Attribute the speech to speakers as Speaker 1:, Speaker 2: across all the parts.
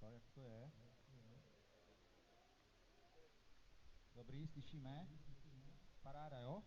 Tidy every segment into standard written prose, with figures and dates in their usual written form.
Speaker 1: jak to je? Dobrý, slyšíme? Paráda, jo?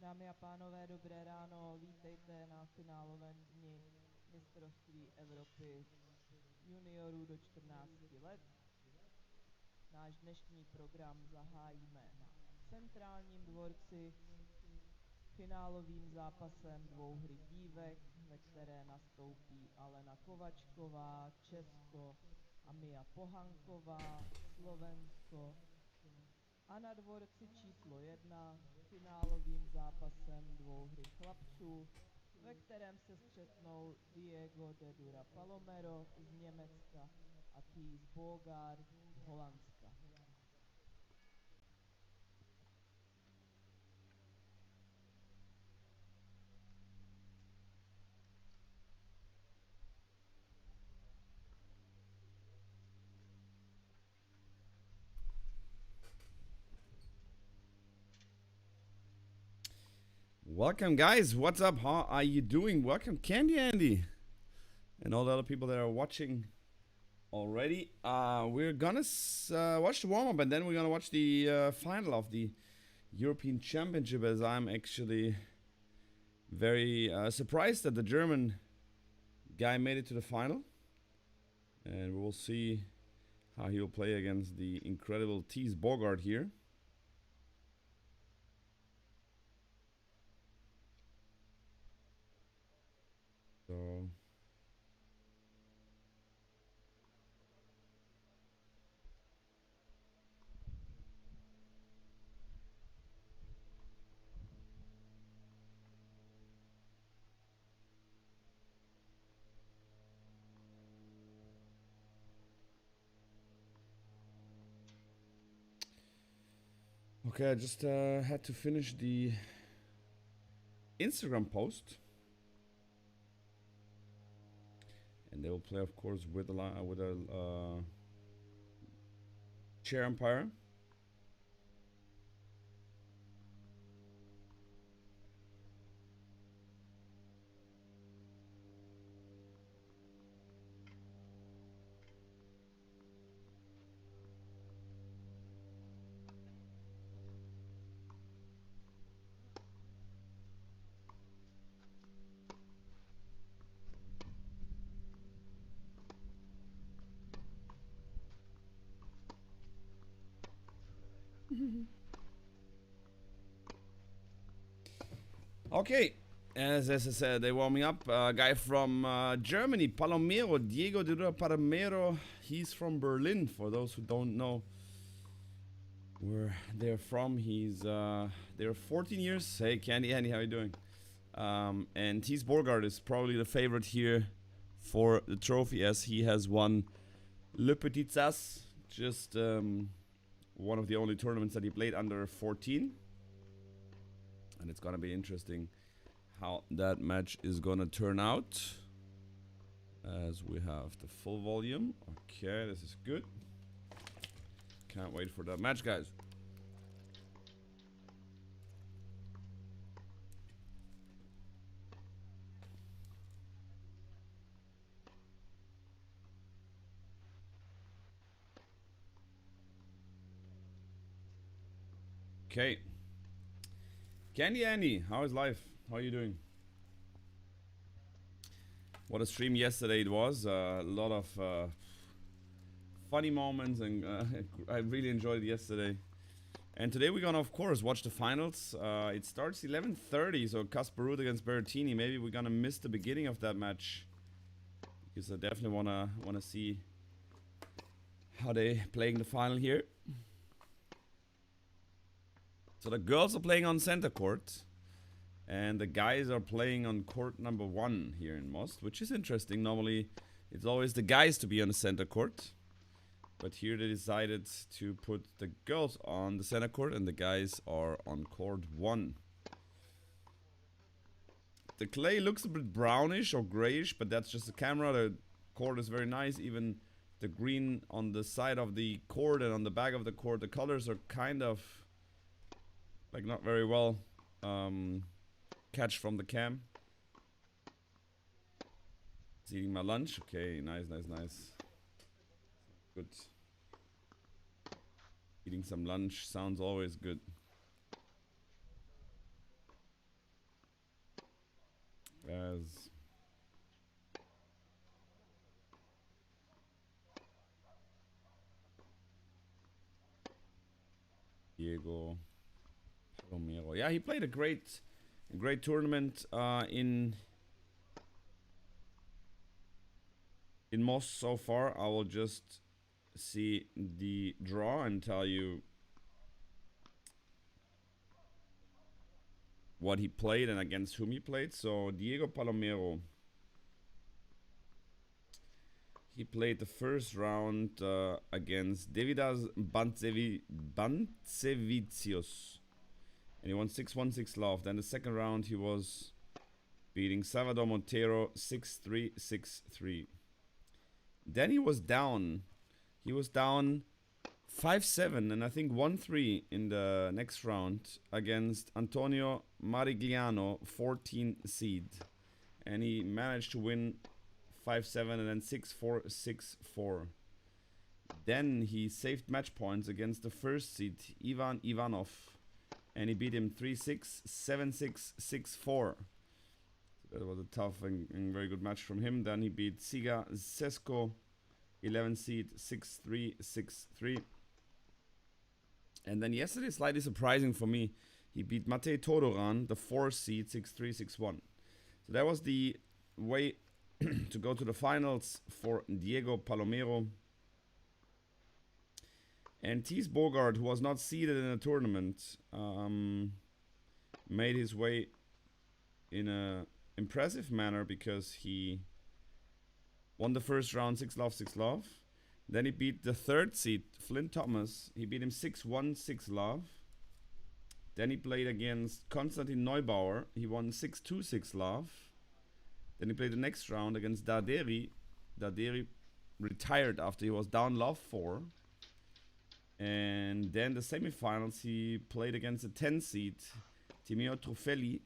Speaker 2: Dámy a pánové, dobré ráno, vítejte na finálovém dni mistrovství Evropy juniorů do 14 let. Náš dnešní program zahájíme na centrálním dvorci finálovým zápasem dvouhry dívek, ve které nastoupí Alena Kovačková, Česko, a Mia Pohanková, Slovensko. A na dvorci číslo 1 finálovým zápasem dvouhry chlapců, ve kterém se střetnou Diego de Dura Palomero z Německa a Thijs Boogaard z Holandska.
Speaker 3: Welcome, guys. What's up? How are you doing? Welcome, Candy Andy, and all the other people that are watching already. We're gonna watch the warm up, and then we're gonna watch the final of the European Championship. As I'm actually very surprised that the German guy made it to the final, and we'll see how he'll play against the incredible Thijs Boogaard here. So. Okay, I just had to finish the Instagram post, and they will play, of course, with a chair umpire. Okay, as I said, they're warming up. Guy from Germany, Palomero, Diego de Palomero. He's from Berlin. For those who don't know where they're from, they're 14 years. Hey, Candy Andy, how you doing? And Thijs Boogaard is probably the favorite here for the trophy, as he has won Le Petit Sas, just one of the only tournaments that he played under 14. And it's gonna be interesting how that match is gonna turn out, as we have the full volume. Okay, this is good. Can't wait for that match, guys. Okay. Candy Andy, how is life? How are you doing? What a stream yesterday it was. A lot of funny moments, and I really enjoyed it yesterday. And today we're gonna, of course, watch the finals. It starts 11:30, so Casper Ruud against Berrettini. Maybe we're gonna miss the beginning of that match, because I definitely wanna see how they playing the final here. So the girls are playing on center court, and the guys are playing on court number 1 here in Most, which is interesting. Normally, it's always the guys to be on the center court. But here they decided to put the girls on the center court and the guys are on court 1. The clay looks a bit brownish or grayish, but that's just the camera. The court is very nice. Even the green on the side of the court and on the back of the court, the colors are kind of like not very well catch from the cam. It's eating my lunch. Okay, nice. Good. Eating some lunch sounds always good. As Diego Palomero. Yeah, he played a great tournament in Most so far. I will just see the draw and tell you what he played and against whom he played. So Diego Palomero, he played the first round against Davidas Bantsevicius, and he won 6-1, 6-love. Then the second round he was beating Salvador Montero 6-3, 6-3. Then he was down 5-7 and I think 1-3 in the next round against Antonio Marigliano, 14 seed. And he managed to win 5-7 and then 6-4, 6-4. Then he saved match points against the first seed, Ivan Ivanov. And he beat him 3-6, 7-6, 6-4. That was a tough and very good match from him. Then he beat Siga Sesko, 11 seed, 6-3, 6-3. And then yesterday, slightly surprising for me, he beat Matej Todoran, the 4 seed, 6-3, 6-1. So that was the way to go to the finals for Diego Palomero. And Thijs Boogaard, who was not seeded in the tournament, made his way in a impressive manner, because he won the first round 6-love, 6-love. Then he beat the third seed, Flynn Thomas. He beat him 6-1, 6-love. Then he played against Konstantin Neubauer. He won 6-2, 6-love. Then he played the next round against Darderi. Darderi retired after he was down love 4. And then the semifinals, he played against the 10 seed, Timeo Trufelli,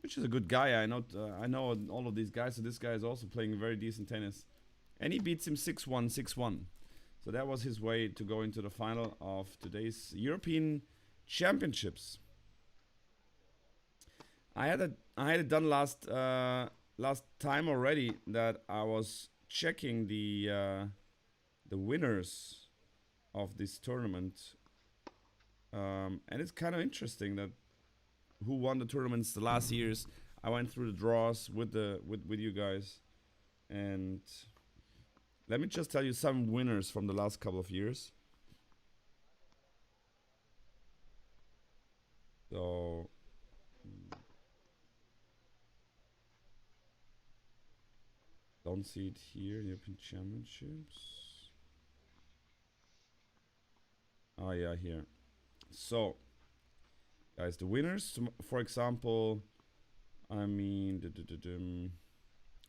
Speaker 3: which is a good guy. I know all of these guys, so this guy is also playing very decent tennis. And he beats him 6-1, 6-1. So that was his way to go into the final of today's European Championships. I had it done last time already, that I was checking the winners of this tournament, and it's kind of interesting that who won the tournaments the last years. I went through the draws with you guys, and let me just tell you some winners from the last couple of years. So don't see it here. European Championships. Oh yeah, here. So guys, the winners, for example, I mean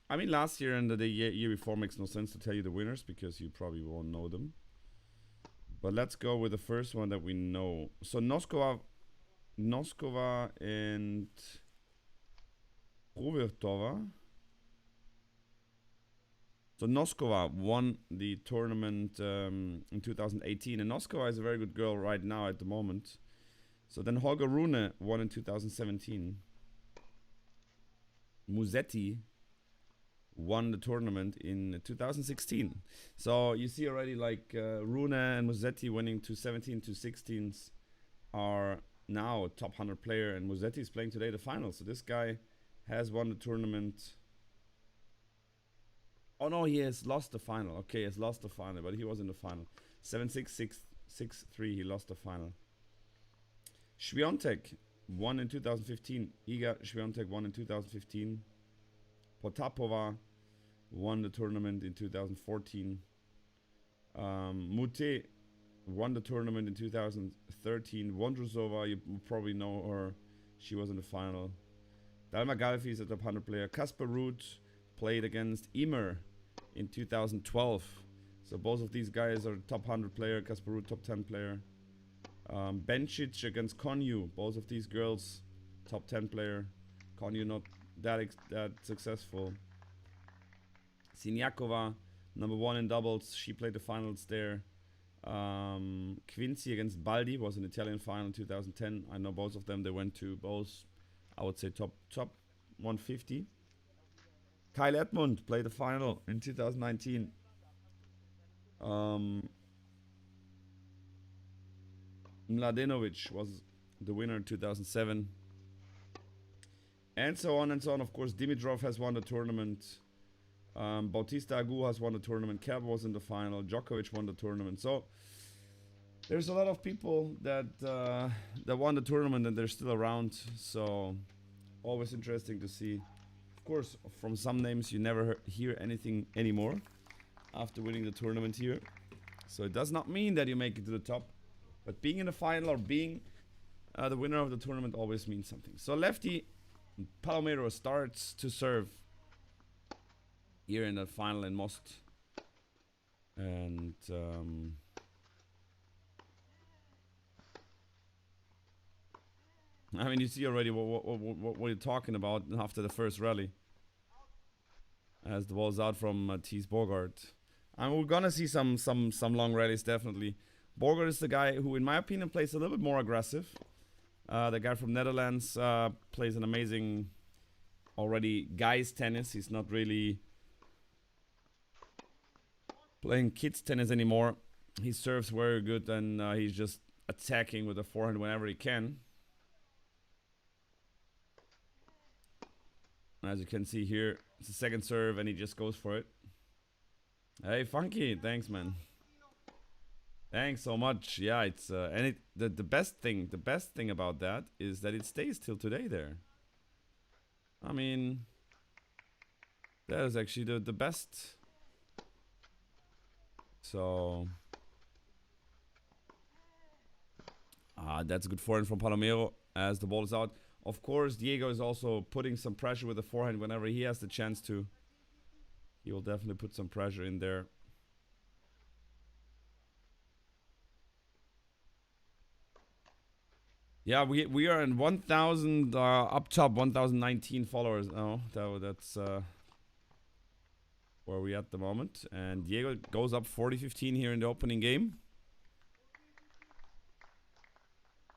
Speaker 3: last year and the year before makes no sense to tell you the winners, because you probably won't know them. But let's go with the first one that we know. So Noskova and Rubertova. So Noskova won the tournament in 2018, and Noskova is a very good girl right now at the moment. So then Holger Rune won in 2017. Musetti won the tournament in 2016. So you see already like Rune and Musetti winning 217 to 16s are now top 100 player, and Musetti is playing today the final. So this guy has won the tournament. Oh no, he has lost the final. Okay, he has lost the final, but he was in the final. 7-6, 6-3, he lost the final. Świątek won in 2015. Iga Świątek won in 2015. Potapova won the tournament in 2014. Mute won the tournament in 2013. Vondrousova, you probably know her. She was in the final. Dalma Galfi is a top 100 player. Kasper Ruud played against Ymer in 2012. So both of these guys are top 100 player. Kasper Ruud top 10 player. Bencic against Konyu. Both of these girls top 10 player. Konyu not that successful. Siniakova, number 1 in doubles. She played the finals there. Quincy against Baldi was an Italian final in 2010. I know both of them. They went to both, I would say, top 150. Kyle Edmund played the final in 2019. Mladenovic was the winner in 2007. And so on and so on. Of course, Dimitrov has won the tournament. Bautista Agut has won the tournament. Kerber was in the final. Djokovic won the tournament. So there's a lot of people that that won the tournament and they're still around. So always interesting to see. Of course, from some names you never hear anything anymore after winning the tournament here. So it does not mean that you make it to the top, but being in the final or being the winner of the tournament always means something. So lefty Palomero starts to serve here in the final in Most. And I mean, you see already what you're talking about after the first rally. As the ball's out from Thijs Boogaard. And we're gonna see some long rallies, definitely. Boogaard is the guy who, in my opinion, plays a little bit more aggressive. The guy from Netherlands plays an amazing, already, guys tennis. He's not really playing kids tennis anymore. He serves very good and he's just attacking with the forehand whenever he can. As you can see here, it's the second serve and he just goes for it. Hey, Funky, thanks, man. Thanks so much. Yeah, it's and the best thing about that is that it stays till today there. I mean, that is actually the best. So that's a good forehand from Palomero as the ball is out. Of course, Diego is also putting some pressure with the forehand whenever he has the chance to. He will definitely put some pressure in there. Yeah, we are in 1,000 up top, 1,019 followers now. That's where we at the moment. And Diego goes up 40-15 here in the opening game.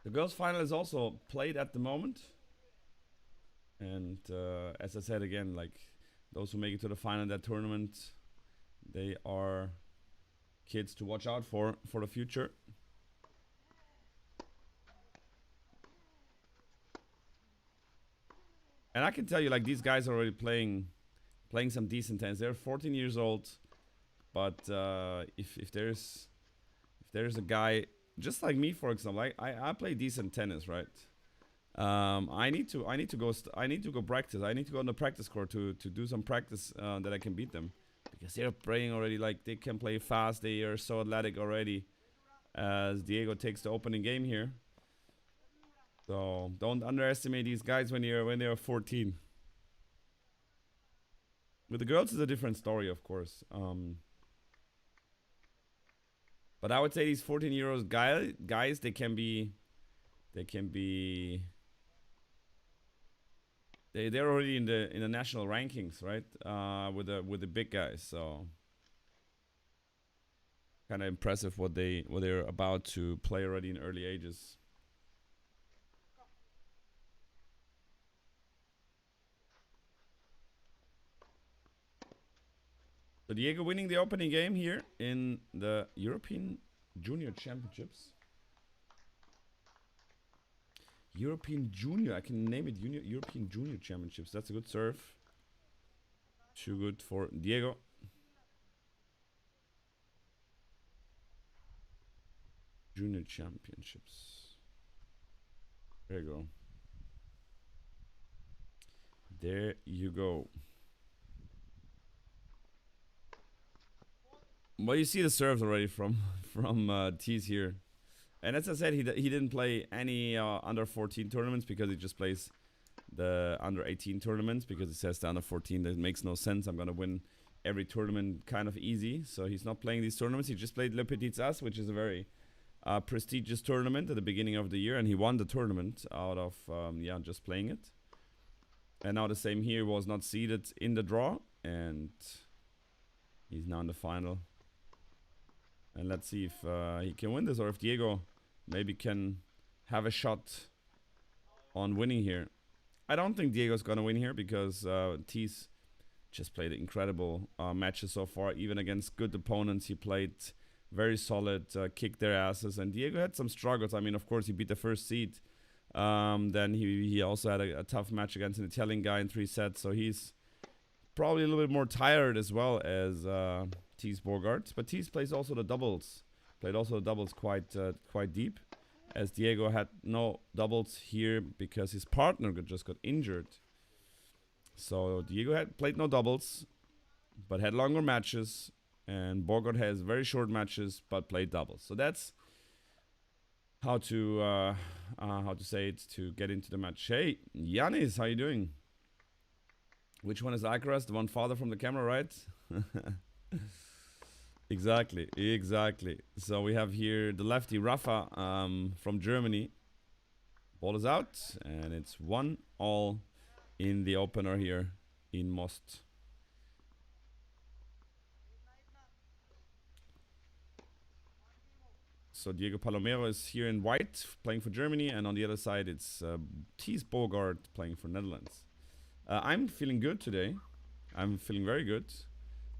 Speaker 3: The girls' final is also played at the moment. And as I said again, like those who make it to the final in that tournament, they are kids to watch out for the future. And I can tell you, like, these guys are already playing some decent tennis. They're 14 years old, but if there's a guy just like me, for example, I play decent tennis, right? I need to go practice. I need to go on the practice court to do some practice that I can beat them, because they're playing already, like, they can play fast. They are so athletic already. As Diego takes the opening game here. So don't underestimate these guys when they're 14. With the girls, it's a different story, of course. But I would say these 14-year-old guys, they're already in the national rankings, right? With the big guys, so kind of impressive what they're about to play already in early ages. So Diego winning the opening game here in the European Junior Championships. European Junior, I can name it European Junior Championships. That's a good serve. Too good for Diego. Junior Championships. There you go. There you go. Well, you see the serves already from Thijs here. And as I said, he didn't play any under 14 tournaments because he just plays the under 18 tournaments because he says the under 14 that makes no sense. I'm gonna win every tournament kind of easy. So he's not playing these tournaments. He just played Le Petit As, which is a very prestigious tournament at the beginning of the year, and he won the tournament out of just playing it. And now the same here, was not seeded in the draw, and he's now in the final. And let's see if he can win this, or if Diego maybe can have a shot on winning here. I don't think Diego's gonna win here because Thijs just played incredible matches so far. Even against good opponents, he played very solid, kicked their asses. And Diego had some struggles. I mean, of course, he beat the first seed. Then he also had a tough match against an Italian guy in 3 sets. So he's probably a little bit more tired as well as Thijs Boogaard. But Thijs plays also the doubles. Played also the doubles quite deep. As Diego had no doubles here because his partner just got injured. So Diego had played no doubles, but had longer matches. And Boogaard has very short matches, but played doubles. So that's how to say it to get into the match. Hey, Yanis, how you doing? Which one is Icarus? The one farther from the camera, right? Exactly. So we have here the lefty Rafa from Germany. Ball is out, and it's 1-all in the opener here in Most. So Diego Palomero is here in white, playing for Germany, and on the other side it's Thijs Boogaard playing for Netherlands. I'm feeling good today. I'm feeling very good.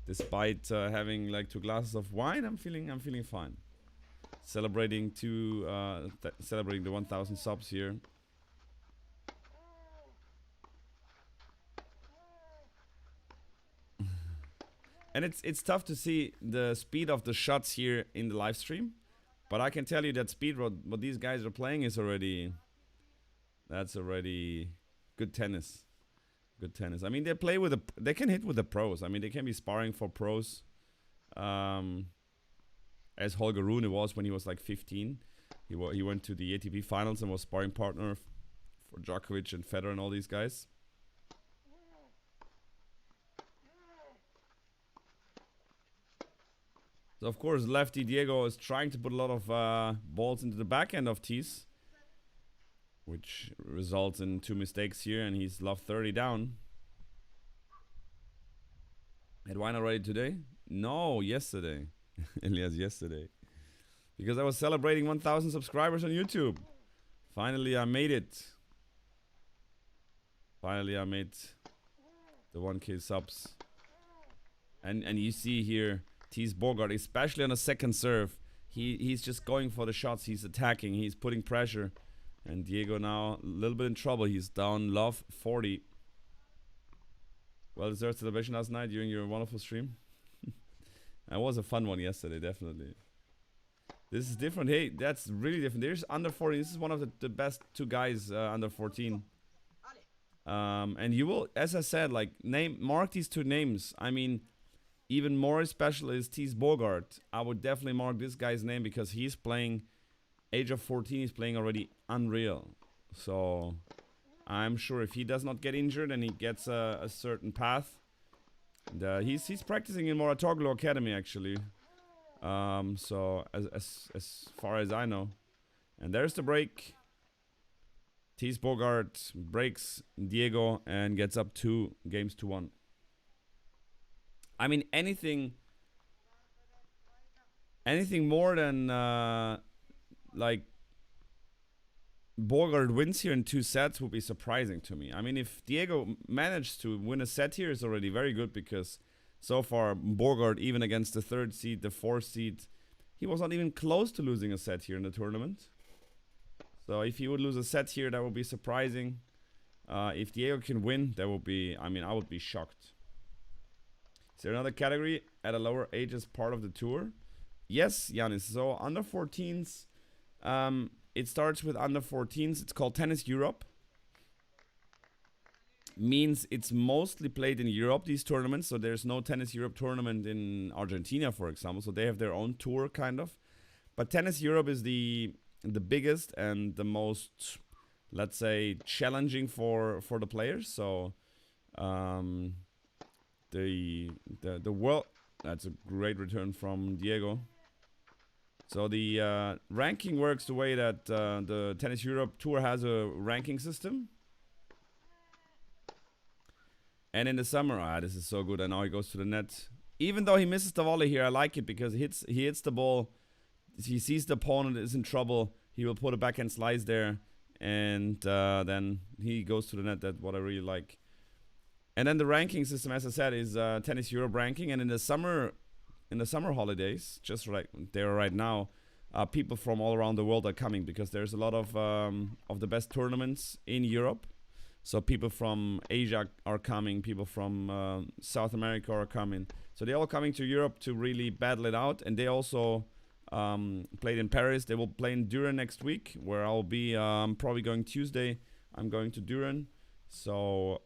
Speaker 3: Despite having like 2 glasses of wine, I'm feeling fine. Celebrating celebrating the 1,000 subs here. And it's tough to see the speed of the shots here in the live stream, but I can tell you that speed what these guys are playing is already good tennis. Good tennis. I mean, they play with they can hit with the pros. I mean, they can be sparring for pros. As Holger Rune was when he was like 15. He went to the ATP finals and was sparring partner for Djokovic and Federer and all these guys. So of course, lefty Diego is trying to put a lot of balls into the backhand of Thijs, which results in 2 mistakes here, and he's love 30 down. Had wine already today? No, yesterday. Elias, yesterday. Because I was celebrating 1,000 subscribers on YouTube. Finally, I made it. Finally, I made the 1K subs. And you see here, Thijs Boogaard, especially on the second serve, he's just going for the shots. He's attacking. He's putting pressure. And Diego now a little bit in trouble. He's down love 40. Well deserved celebration last night during your wonderful stream. That was a fun one yesterday, definitely. This is different. Hey, that's really different. There's under 14. This is one of the best 2 guys under 14. And you will, as I said, like mark these 2 names. I mean, even more special is Thijs Boogaard. I would definitely mark this guy's name because he's playing. Age of 14, he's playing already unreal. So I'm sure if he does not get injured and he gets a certain path, and, he's practicing in Moratoglu Academy actually. So as far as I know, and there's the break. Thijs Boogaard breaks Diego and gets up 2 games to 1. I mean, anything more than like Boogaard wins here in 2 sets would be surprising to me. I mean, if Diego managed to win a set here, is already very good because So far, Boogaard, even against the 3rd seed, the 4th seed, he was not even close to losing a set here in the tournament. So if he would lose a set here, that would be surprising. If Diego can win, that would be, I mean, I would be shocked. Is there another category at a lower age as part of the tour? Yes, Yanis. So under 14s, it starts with under 14s. It's called Tennis Europe. Means it's mostly played in Europe, these tournaments. So there's no Tennis Europe tournament in Argentina, for example. So they have their own tour, kind of. But Tennis Europe is the biggest and the most, let's say, challenging for the players. So the world, that's a great return from Diego. So the ranking works the way that the Tennis Europe Tour has a ranking system. And in the summer, this is so good. And now he goes to the net. Even though he misses the volley here, I like it because he hits the ball. He sees the opponent is in trouble. He will put a backhand slice there. And then he goes to the net. That's what I really like. And then the ranking system, as I said, is Tennis Europe ranking. And in the summer holidays, just right there right now, people from all around the world are coming because there's a lot of the best tournaments in Europe. So people from Asia are coming, people from South America are coming. So they're all coming to Europe to really battle it out. And they also played in Paris. They will play in Düren next week, where I'll be probably going Tuesday. I'm going to Düren. So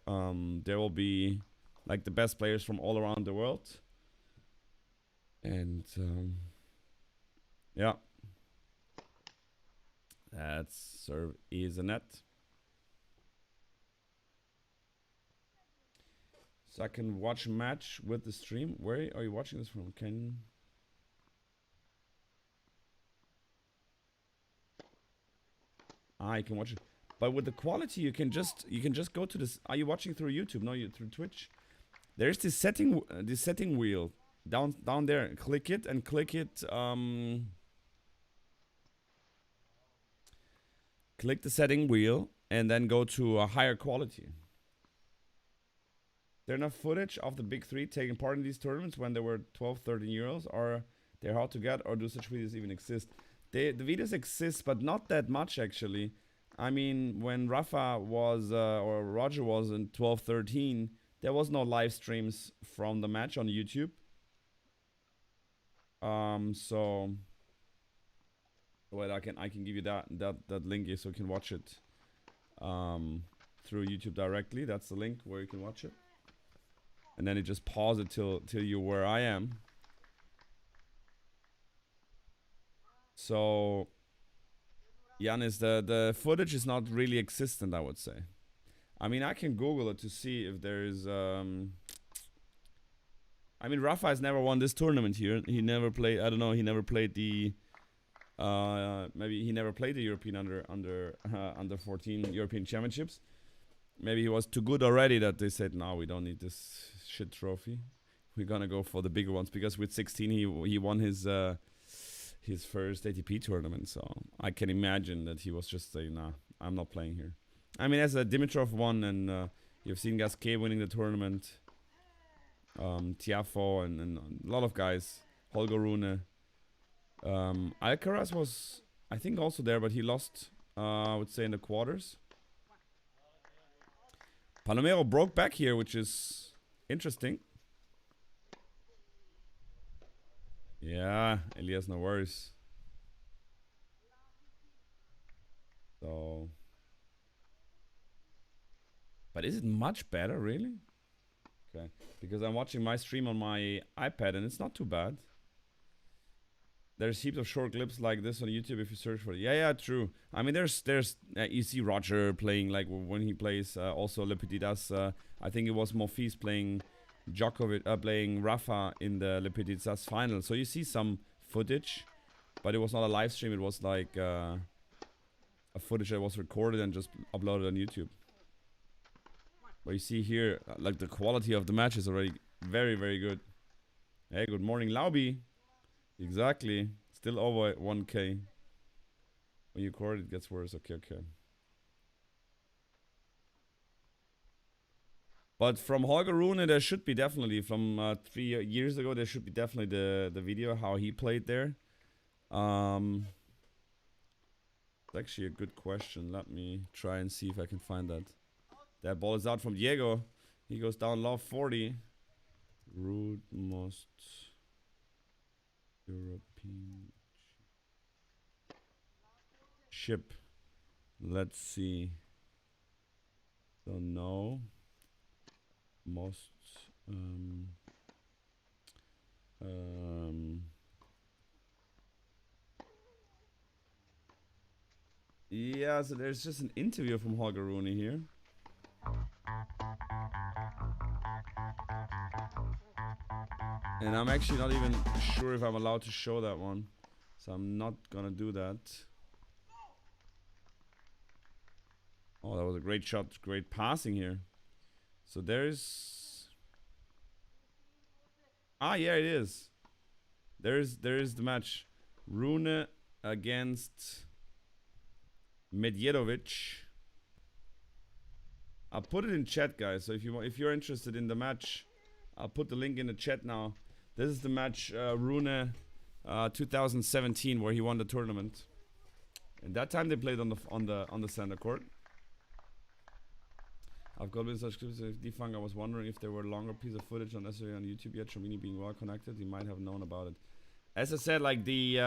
Speaker 3: there will be like the best players from all around the world. And yeah. That serve is a net. So I can watch a match with the stream. Where are you watching this from? You can watch it. But with the quality, you can just go to this. Are you watching through YouTube? No, you through Twitch. There's this setting wheel down there. Click it and click it. Click the setting wheel and then go to a higher quality. There enough footage of the big three taking part in these tournaments when they were 12, 13 euros, or they're hard to get, or do such videos even exist? The videos exist, but not that much actually. I mean, when Rafa was or Roger was in 12, 13, there was no live streams from the match on YouTube. So wait, I can give you that link here so you can watch it through YouTube directly. That's the link where you can watch it. And then you just pause it till you're where I am. So Yanis, the footage is not really existent, I would say. I mean, I can Google it to see if there is I mean, Rafa has never won this tournament here. He never played, I don't know, he never played the maybe he never played the European under 14 European Championships. Maybe he was too good already that they said, no, we don't need this shit trophy. We're gonna go for the bigger ones, because with 16 he won his first ATP tournament. So I can imagine that he was just saying, nah, I'm not playing here. I mean, as Dimitrov won, and you've seen Gasquet winning the tournament, Tiafoe and a lot of guys, Holger Rune. Alcaraz was, I think, also there, but he lost, I would say, in the quarters. Palomero broke back here, which is interesting. Yeah, Elias, no worries. So, but is it much better, really? Okay, because I'm watching my stream on my iPad and it's not too bad. There's heaps of short clips like this on YouTube if you search for it. Yeah, true. I mean, there's you see Roger playing, like when he plays also Le Petit Das. I think it was Monfils playing Djokovic, playing Rafa in the Le Petit Das final. So you see some footage, but it was not a live stream. It was like a footage that was recorded and just uploaded on YouTube. But you see here, like the quality of the match is already very, very good. Hey, good morning, Laubi. Exactly. Still over 1K. When you record, it gets worse. Okay. But from Holger Rune, there should be definitely, from 3 years ago, there should be definitely the video how he played there. It's actually a good question. Let me try and see if I can find that. That ball is out from Diego. He goes down low 40. Root most European ship. Let's see. Don't know. Most yeah, so there's just an interview from Holger Rune here. And I'm actually not even sure if I'm allowed to show that one. So I'm not gonna do that. Oh, that was a great shot, great passing here. So there's... Ah, yeah, it is. There's the match. Rune against Medjedovic. I'll put it in chat, guys. So if you're interested in the match, I'll put the link in the chat now. This is the match Rune 2017 where he won the tournament. And that time they played on the center court. I've got with such clips of Defang. I was wondering if there were longer piece of footage not necessarily on YouTube yet. Chomini being well connected, he might have known about it. As I said, like the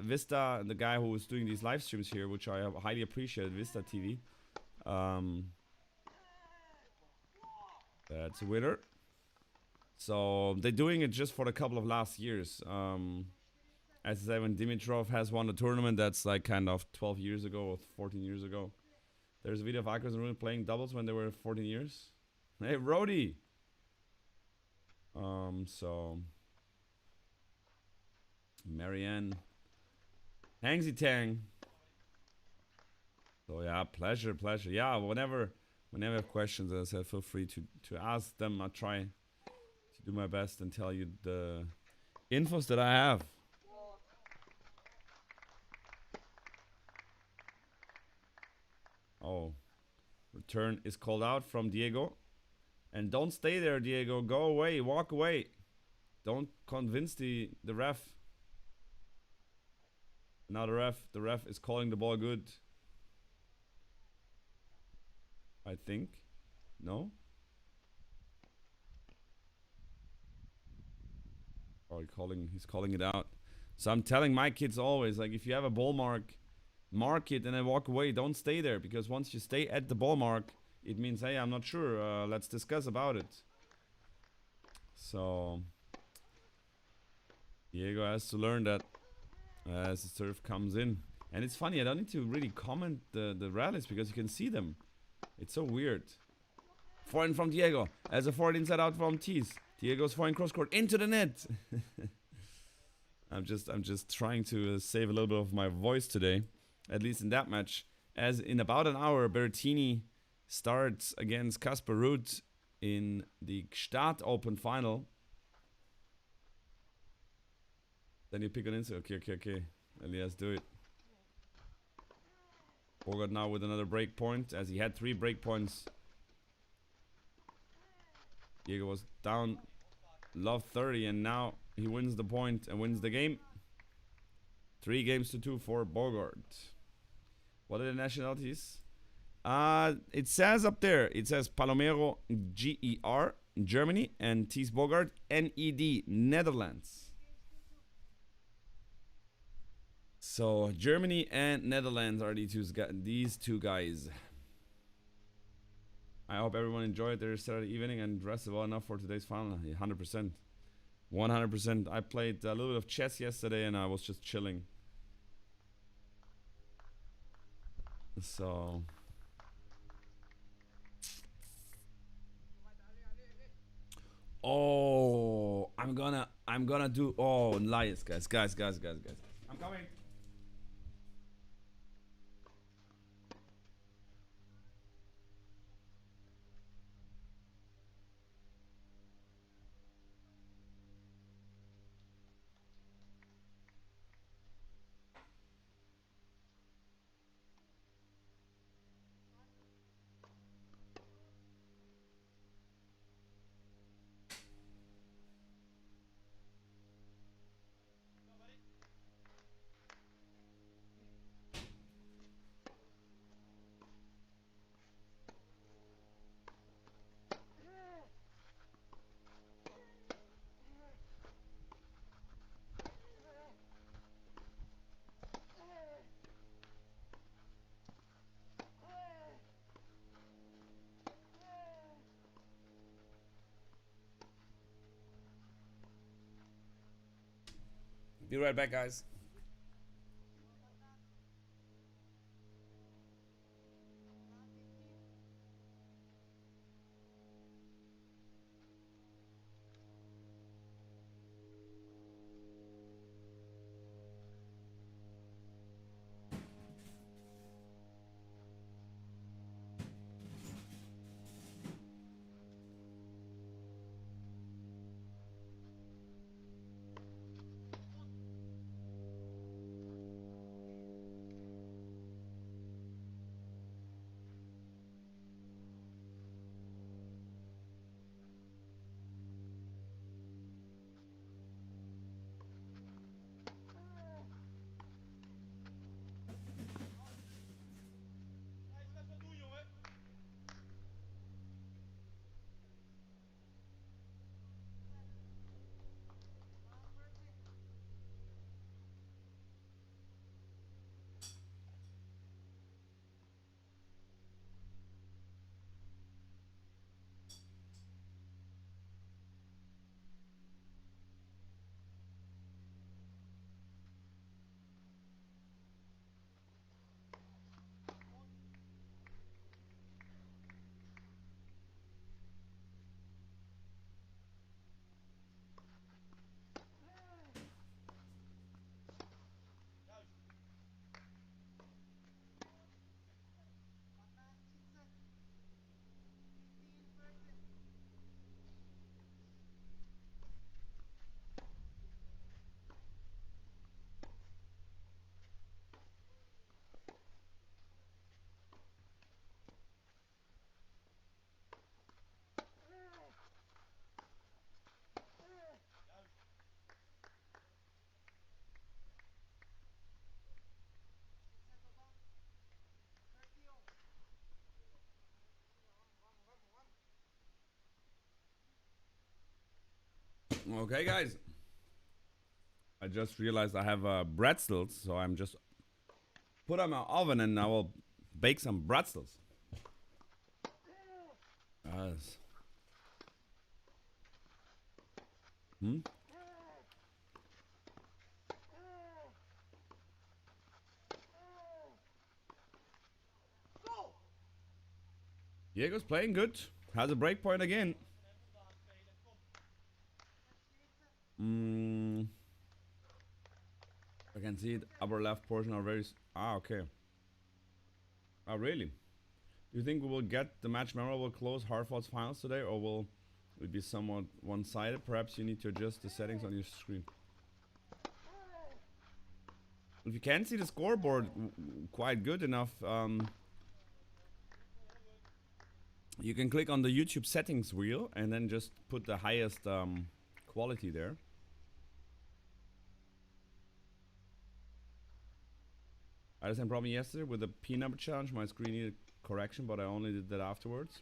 Speaker 3: Vista, the guy who was doing these live streams here, which I highly appreciated, Vista TV. That's a winner. So they're doing it just for a couple of last years. As I said, when Dimitrov has won the tournament, that's like kind of 12 years ago or 14 years ago. There's a video of Akers and Rune playing doubles when they were 14 years. Hey, Rody! So... Marianne. Hangsy Tang. So yeah, pleasure. Yeah, whenever you have questions, as I said, feel free to ask them. I'll try to do my best and tell you the infos that I have. Oh, return is called out from Diego. And don't stay there, Diego. Go away. Walk away. Don't convince the ref. Now the ref is calling the ball good. I think. No? Oh, he's calling it out. So I'm telling my kids always, like, if you have a ball mark it and then walk away. Don't stay there, because once you stay at the ball mark, it means, hey, I'm not sure. Let's discuss about it. So Diego has to learn that as the serve comes in. And it's funny, I don't need to really comment the rallies because you can see them. It's so weird. Forehand from Diego. As a forward inside out from Thijs. Diego's forehand cross court into the net. I'm just trying to save a little bit of my voice today, at least in that match. As in about an hour, Berrettini starts against Casper Ruud in the Gstaad Open final. Then you pick an inside. Okay. Elias, do it. Boogaard now with another break point, as he had 3 break points. Diego was down love 30, and now he wins the point and wins the game. 3 games to 2 for Boogaard. What are the nationalities? It says up there, it says Palomero, G-E-R, Germany, and Thijs Boogaard, N-E-D, Netherlands. So Germany and Netherlands are these two guys. I hope everyone enjoyed their Saturday evening and rested well enough for today's final. 100%. 100%. I played a little bit of chess yesterday and I was just chilling. So... Oh, I'm gonna do... Oh, Elias, guys. I'm coming. Be right back, guys. Okay, guys. I just realized I have bretzels, so I'm just put on my oven and I will bake some bretzels. Yes. Hmm? Diego's playing good. Has a break point again. I can see it. Upper left portion are very. Okay. Oh, really? Do you think we will get the match memorable close hard fought finals today, or will it be somewhat one-sided? Perhaps you need to adjust the settings on your screen. If you can see the scoreboard quite good enough, you can click on the YouTube settings wheel and then just put the highest quality there. I had the same problem yesterday with the P number challenge. My screen needed correction, but I only did that afterwards.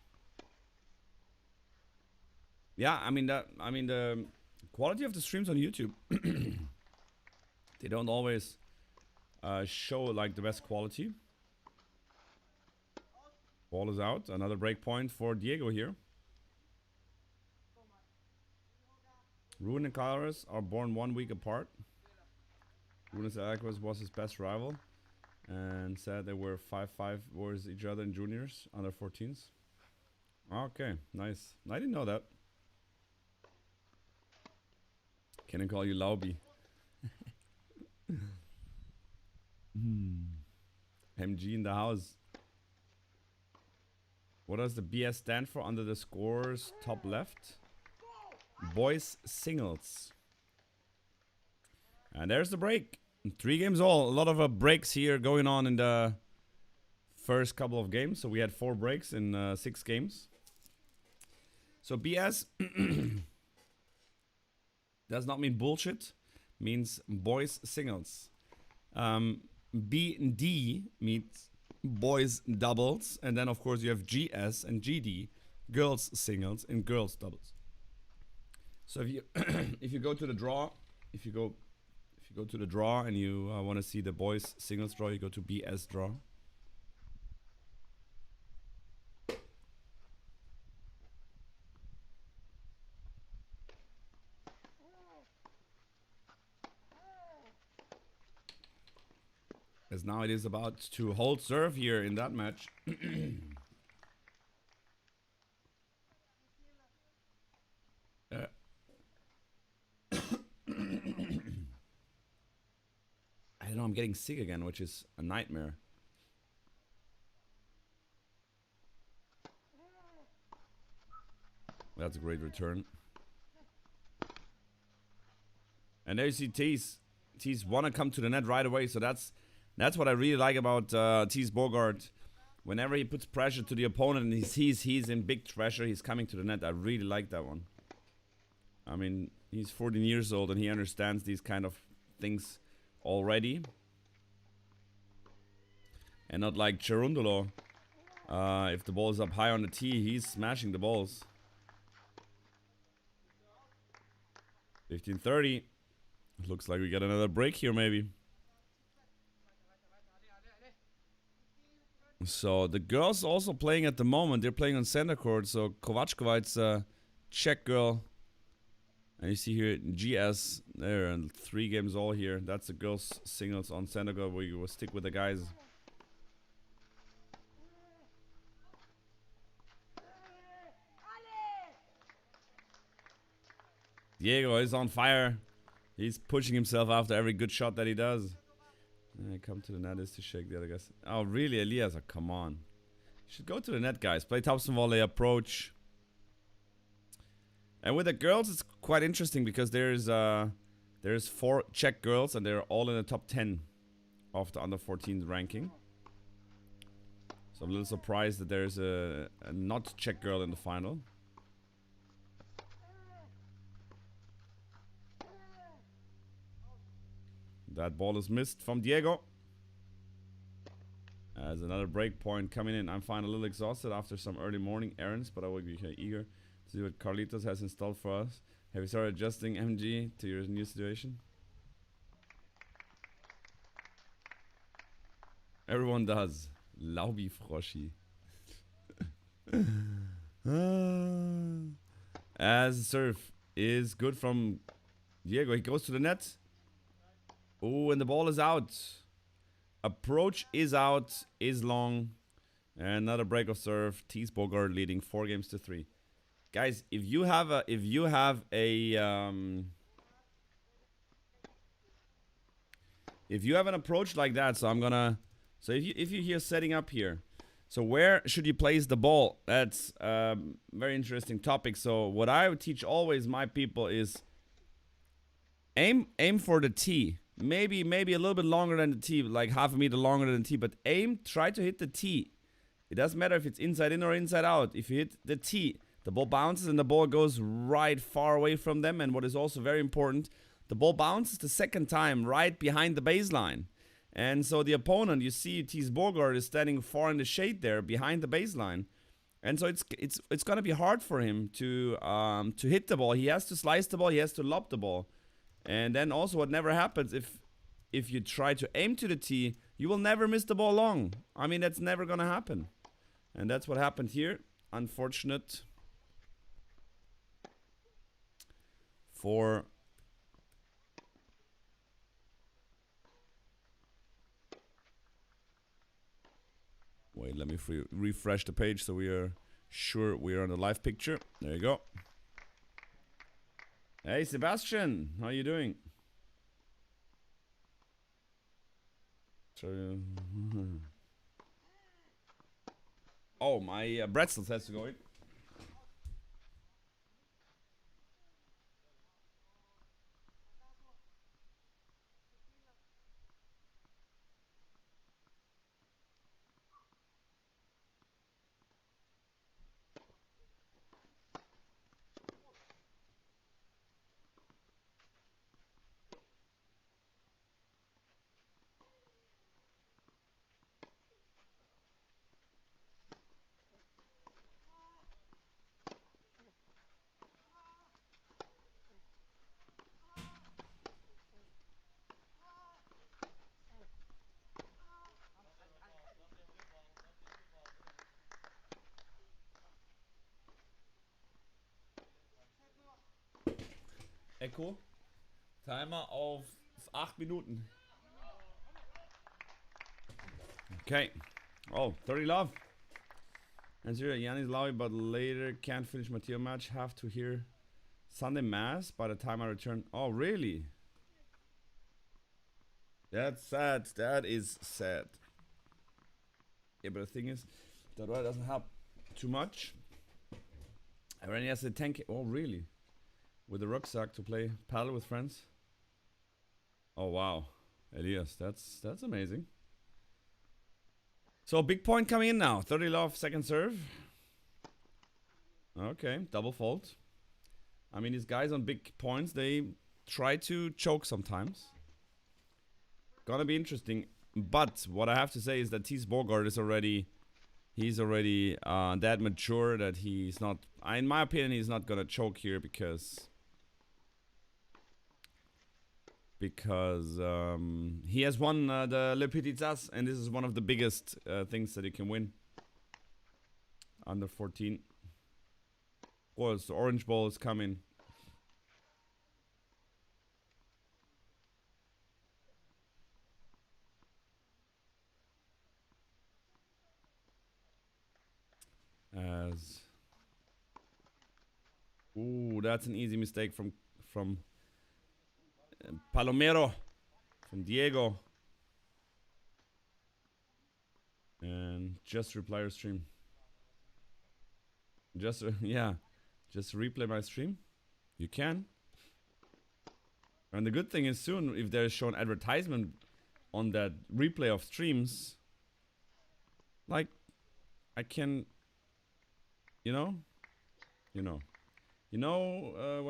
Speaker 3: Yeah, I mean the quality of the streams on YouTube, they don't always show like the best quality. Ball is out. Another break point for Diego here. Ruin and Kairos are born 1 week apart. Ruin's Aquas was his best rival and said they were 5-5 versus each other in juniors, under 14s. Okay, nice. I didn't know that. Can I call you Laubi? MG in the house. What does the BS stand for under the scores top left? Boys singles. And there's the break. 3 games all. A lot of breaks here going on in the first couple of games. So we had 4 breaks in 6 games. So BS does not mean bullshit. Means boys singles. B and D means boys doubles. And then of course you have GS and GD. Girls singles and girls doubles. So if you if you go to the draw, if you go to the draw and you want to see the boys singles draw, you go to BS draw. As now it is about to hold serve here in that match. I don't know, I'm getting sick again, which is a nightmare. That's a great return. And there you see Thijs. Thijs want to come to the net right away, so that's what I really like about Thijs Boogaard. Whenever he puts pressure to the opponent and he sees he's in big pressure, he's coming to the net. I really like that one. I mean, he's 14 years old and he understands these kind of things already. And not like Cherundolo. If the ball is up high on the tee, he's smashing the balls. 15-30. Looks like we get another break here, maybe. So the girls also playing at the moment. They're playing on center court. So Kovačkova, it's a Czech girl. And you see here GS there, and 3 games all here. That's the girls singles on center court where you will stick with the guys. Diego is on fire. He's pushing himself after every good shot that he does. Come to the net is to shake the other guys. Oh, really, Elias? Oh, come on. You should go to the net, guys. Play Thompson volley approach. And with the girls, it's quite interesting because there's 4 Czech girls and they're all in the top 10 of the under 14 ranking. So I'm a little surprised that there's a not Czech girl in the final. That ball is missed from Diego. As another break point coming in. I'm fine, a little exhausted after some early morning errands, but I will be eager to see what Carlitos has installed for us. Have you started adjusting MG to your new situation? Everyone does. Laubi Froschi. As serve is good from Diego. He goes to the net. Oh, and the ball is out. Approach is out, is long. And another break of serve. Thijs Boogaard leading 4-3. Guys, if you have an approach like that, so if you're here setting up here, so where should you place the ball? That's a very interesting topic. So what I would teach always my people is aim for the tee. Maybe a little bit longer than the tee, like half a meter longer than the tee, but try to hit the tee. It doesn't matter if it's inside in or inside out. If you hit the tee, the ball bounces and the ball goes right far away from them. And what is also very important, the ball bounces the second time right behind the baseline. And so the opponent, you see Thijs Boogaard is standing far in the shade there behind the baseline. And so it's going to be hard for him to hit the ball. He has to slice the ball, he has to lob the ball. And then also what never happens, if you try to aim to the tee, you will never miss the ball long. I mean, that's never going to happen. And that's what happened here. Unfortunate for wait, let me refresh the page so we are sure we are on the live picture. There you go. Hey Sebastian, how you doing? Oh, my Bretzels has to go in. Echo. Timer auf 8 Minuten. Okay. Oh, 30 love. And zero, Yanni's Lowy, but later can't finish Matteo match. Have to hear Sunday Mass by the time I return. Oh, really? That's sad. That is sad. Yeah, but the thing is, that doesn't help too much. I already has a 10k. Oh, really? With a rucksack to play paddle with friends. Oh, wow. Elias, that's amazing. So, big point coming in now. 30 love, second serve. Okay, double fault. I mean, these guys on big points, they try to choke sometimes. Gonna be interesting. But what I have to say is that Thijs Boogaard is already... He's already that mature that he's not... In my opinion, he's not gonna choke here because he has won the Le Petit As, and this is one of the biggest things that he can win. Under 14. Of course, the orange ball is coming. As... Ooh, that's an easy mistake from Palomero, from Diego. And just reply your stream. Just, yeah. Just replay my stream. You can. And the good thing is soon, if there's shown advertisement on that replay of streams, like, I can, you know, when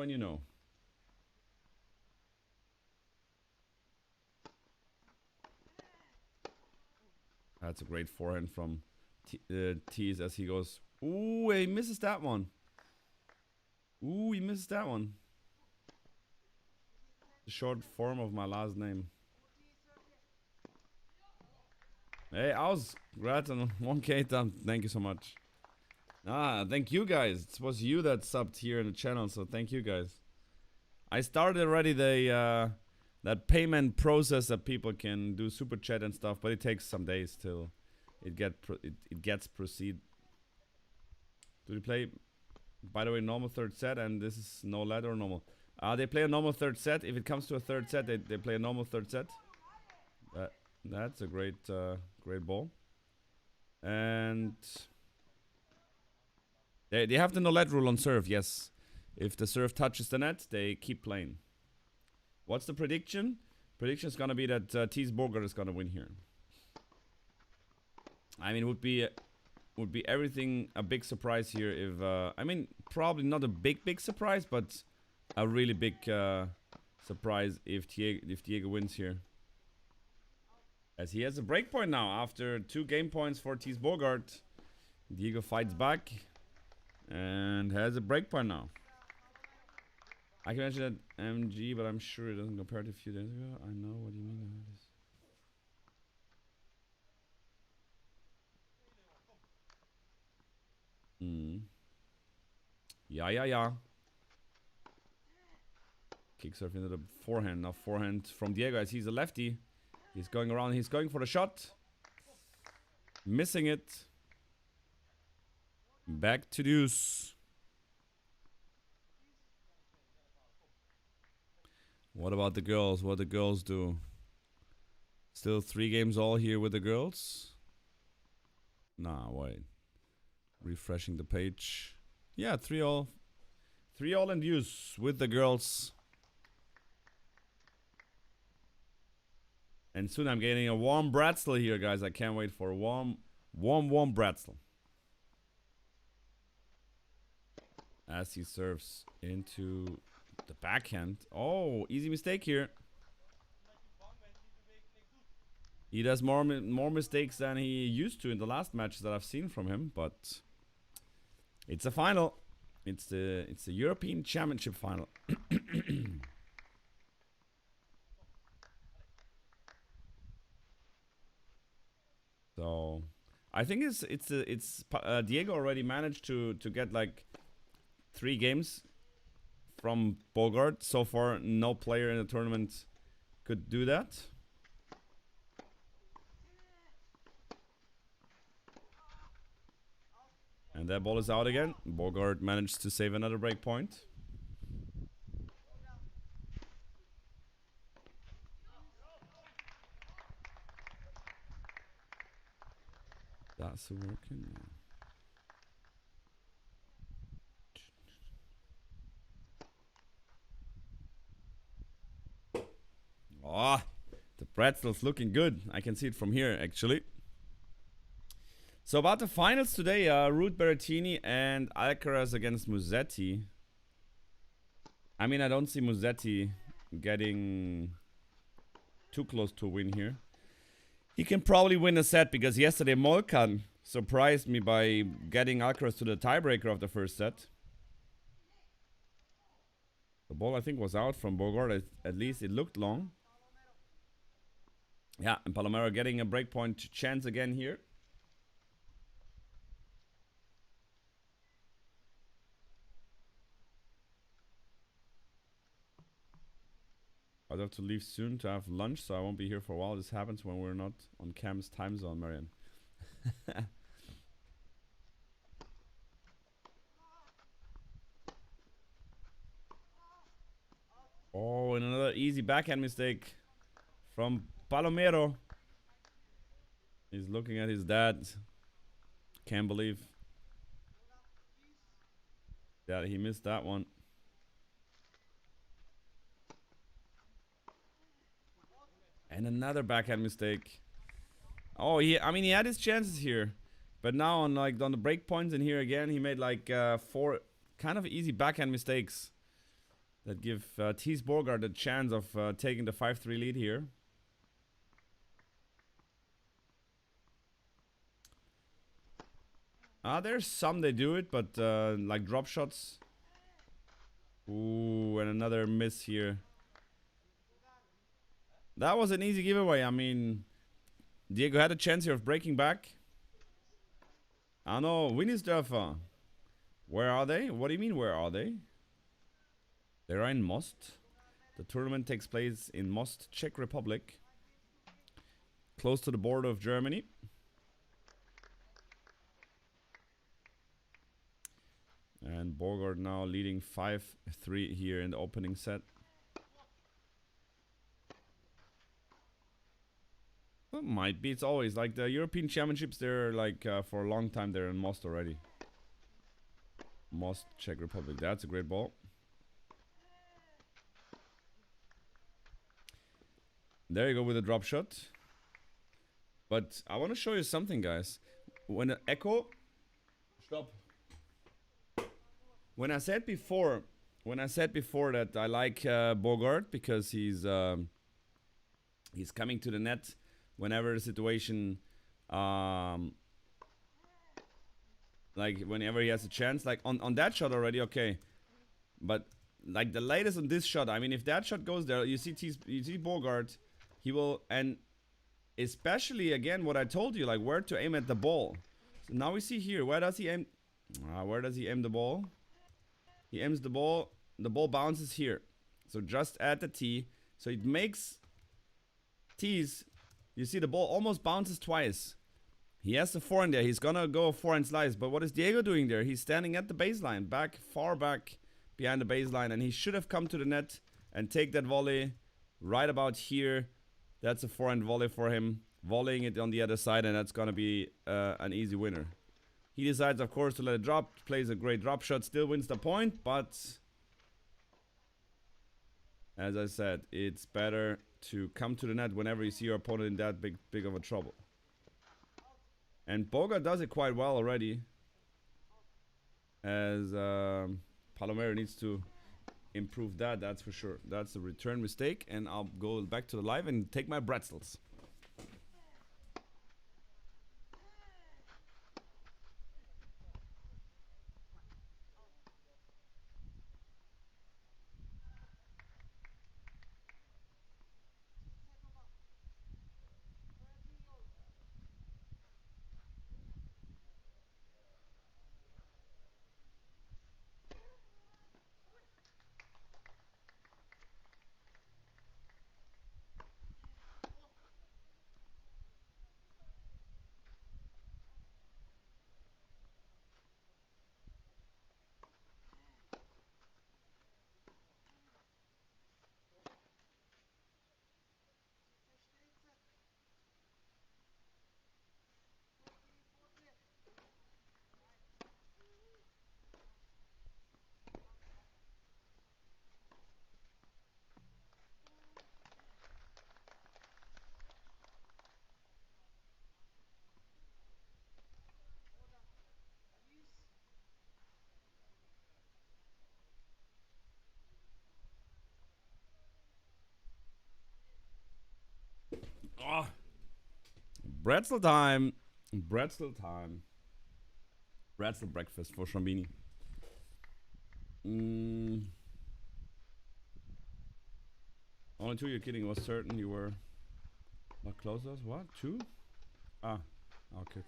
Speaker 3: you know. That's a great forehand from Thijs as he goes. Ooh, he misses that one. Ooh, he misses that one. The short form of my last name. Hey, Aus, congrats on 1K thumb. Thank you so much. Thank you guys. It was you that subbed here in the channel, so thank you guys. I started already the that payment process that people can do super chat and stuff, but it takes some days till it gets proceed. Do they play, by the way, normal third set, and this is no ladder or normal? They play a normal third set. If it comes to a third set, they play a normal third set. That's a great great ball. And they have the no let rule on serve, yes. If the serve touches the net, they keep playing. What's the prediction? Prediction is gonna be that Thijs Boogaard is gonna win here. I mean, would be everything a big surprise here if I mean, probably not a big surprise, but a really big surprise if Diego wins here. As he has a break point now after 2 game points for Thijs Boogaard. Diego fights back and has a break point now. I can mention that MG, but I'm sure it doesn't compare to a few days ago. I know what you mean. Yeah. Kick surf into the forehand. Now forehand from Diego as he's a lefty. He's going around. He's going for the shot. Missing it. Back to deuce. What about the girls? What the girls do? Still 3 games all here with the girls? Nah, wait. Refreshing the page. Yeah, 3 all. 3 all in use with the girls. And soon I'm getting a warm Bratzel here, guys. I can't wait for a warm Bratzel. As he serves into the backhand. Oh, easy mistake here. He does more mistakes than he used to in the last matches that I've seen from him, but it's a final. It's the European Championship final. So I think Diego already managed to get like 3 games from Boogaard. So far, no player in the tournament could do that. that ball is out again. Boogaard managed to save another break point. That's working. Oh, the pretzel's looking good. I can see it from here, actually. So about the finals today, Ruud Berrettini and Alcaraz against Musetti. I mean, I don't see Musetti getting too close to a win here. He can probably win a set because yesterday Molkan surprised me by getting Alcaraz to the tiebreaker of the first set. The ball, I think, was out from Boogaard. At least it looked long. Yeah, and Palomero getting a breakpoint chance again here. I'll have to leave soon to have lunch, so I won't be here for a while. This happens when we're not on Cam's time zone, Marian. Oh, and another easy backhand mistake from Palomero. He's looking at his dad. Can't believe that he missed that one. And another backhand mistake. Oh, he had his chances here. But now on the break points and here again, he made like 4 kind of easy backhand mistakes that give Thijs Boogaard a chance of taking the 5-3 lead here. There's some they do it, but like drop shots. Ooh, and another miss here. That was an easy giveaway. I mean, Diego had a chance here of breaking back. I know, Winnisdorfer. Where are they? What do you mean, where are they? They are in Most. The tournament takes place in Most, Czech Republic. Close to the border of Germany. And Boogaard now leading 5-3 here in the opening set. Well, might be. It's always like the European Championships. They're like for a long time. They're in Most already. Most, Czech Republic. That's a great ball. There you go with a drop shot. But I want to show you something, guys. When Echo, stop. When I said before that I like Boogaard because he's coming to the net whenever the situation, like whenever he has a chance, like on that shot already, okay. But like the latest on this shot, I mean, if that shot goes there, you see Boogaard, he will, and especially again what I told you, like where to aim at the ball. So now we see here, where does he aim? Where does he aim the ball? He aims the ball bounces here. So just at the tee. So it makes tees. You see the ball almost bounces twice. He has the forehand there. He's gonna go a forehand slice. But what is Diego doing there? He's standing at the baseline, far back behind the baseline. And he should have come to the net and take that volley right about here. That's a forehand volley for him. Volleying it on the other side, and that's gonna be an easy winner. He decides, of course, to let it drop. Plays a great drop shot. Still wins the point, but as I said, it's better to come to the net whenever you see your opponent in that big of a trouble. And Boogaard does it quite well already. As Palomero needs to improve that, that's for sure. That's a return mistake, and I'll go back to the live and take my pretzels. Bretzel time. Bretzel time. Bretzel breakfast for Schrambini. Only two, you're kidding. Was certain you were not close to us. What? Two? Ah. Okay.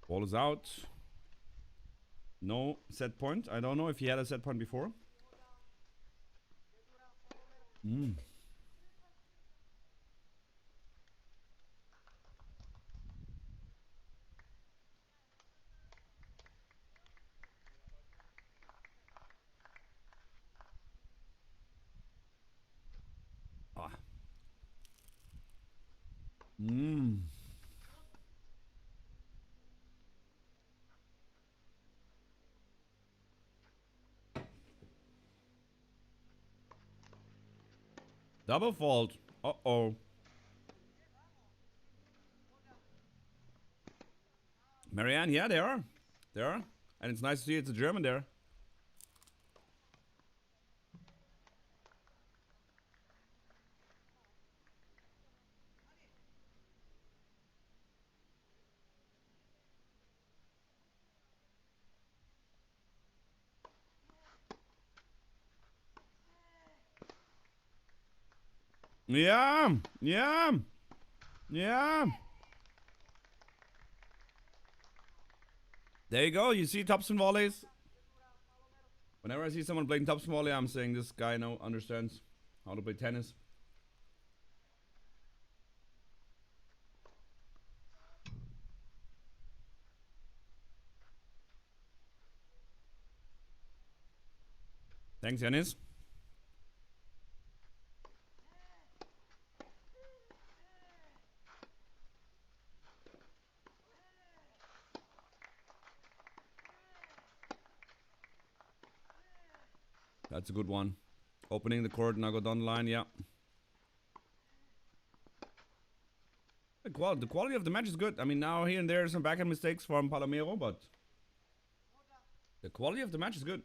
Speaker 3: Ball is out. No set point. I don't know if he had a set point before. Double fault. Uh-oh. Marianne, yeah, they are. They are. And it's nice to see it's a German there. Yeah. There you go. You see topspin volleys. Whenever I see someone playing topspin volley, I'm saying this guy understands how to play tennis. Thanks, Yanis. That's a good one. Opening the court, now go down the line, yeah. The quality of the match is good. I mean, now here and there some backhand mistakes from Palomero, but the quality of the match is good.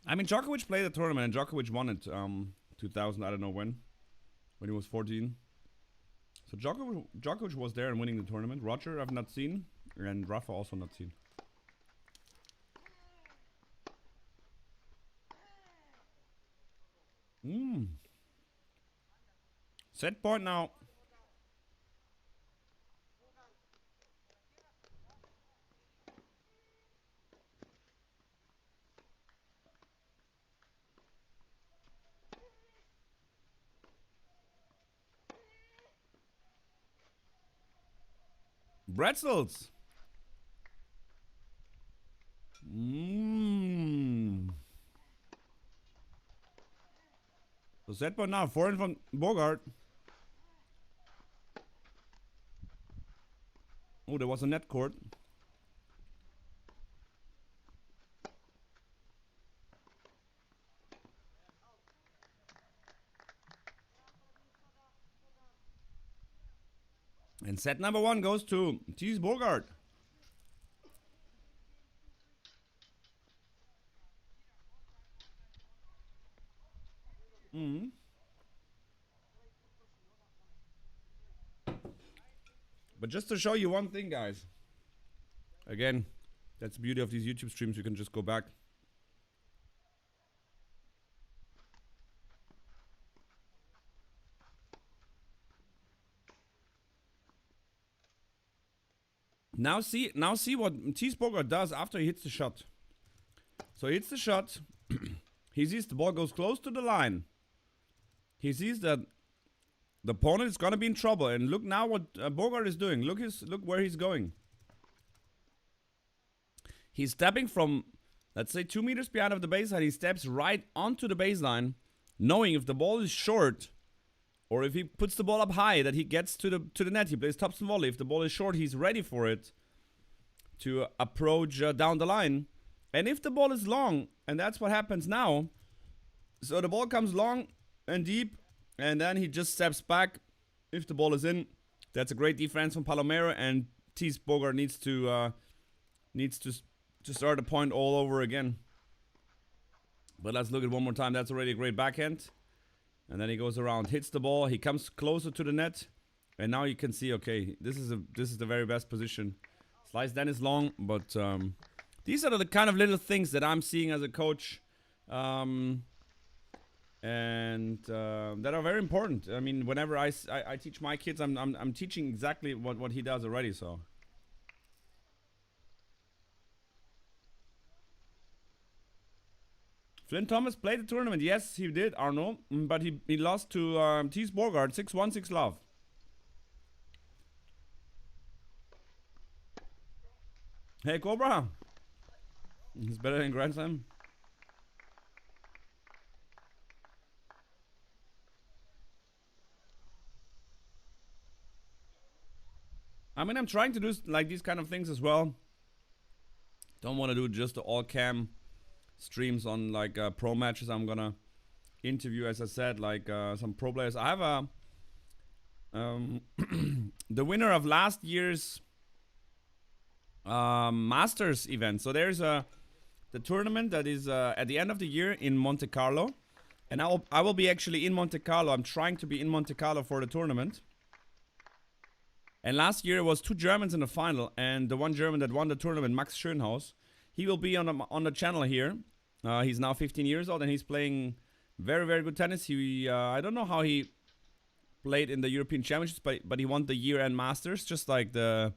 Speaker 3: I mean, Djokovic played the tournament, and Djokovic won it 2000, I don't know when he was 14. So Djokovic was there and winning the tournament. Roger, I've not seen, and Rafa also not seen. Set point now. Bretzels. So set point now. Forehand from Boogaard. Oh, there was a net court. And set number one goes to Thijs Boogaard. But just to show you one thing, guys. Again, that's the beauty of these YouTube streams. You can just go back. Now see what Thijs Boogaard does after he hits the shot. So he hits the shot. He sees the ball goes close to the line. He sees that the opponent is gonna be in trouble, and look now what Boogaard is doing. Look where he's going. He's stepping from, let's say, 2 meters behind of the baseline. He steps right onto the baseline, knowing if the ball is short, or if he puts the ball up high, that he gets to the net. He plays topspin volley. If the ball is short, he's ready for it to approach down the line. And if the ball is long, and that's what happens now, so the ball comes long and deep, and then he just steps back. If the ball is in, that's a great defense from Palomero, and Thijs Boogaard needs to start the point all over again. But let's look at it one more time. That's already a great backhand. And then he goes around, hits the ball. He comes closer to the net. And now you can see, okay, this is the very best position. Slice then is long, but these are the kind of little things that I'm seeing as a coach. And that are very important. I mean, whenever I teach my kids, I'm teaching exactly what he does already, so. Flynn Thomas played the tournament. Yes, he did, Arno. But he lost to Thijs Boogaard, 6-1, 6-love. Hey, Cobra. He's better than Grand Slam. I mean, I'm trying to do like these kind of things as well. Don't want to do just the all cam streams on like pro matches. I'm gonna interview, as I said, like some pro players. I have a the winner of last year's Masters event. So there's the tournament that is at the end of the year in Monte Carlo, and I will be actually in Monte Carlo. I'm trying to be in Monte Carlo for the tournament. And last year it was 2 Germans in the final, and the one German that won the tournament, Max Schönhaus, he will be on the channel here. He's now 15 years old, and he's playing very, very good tennis. He I don't know how he played in the European Championships, but he won the year-end Masters, just like the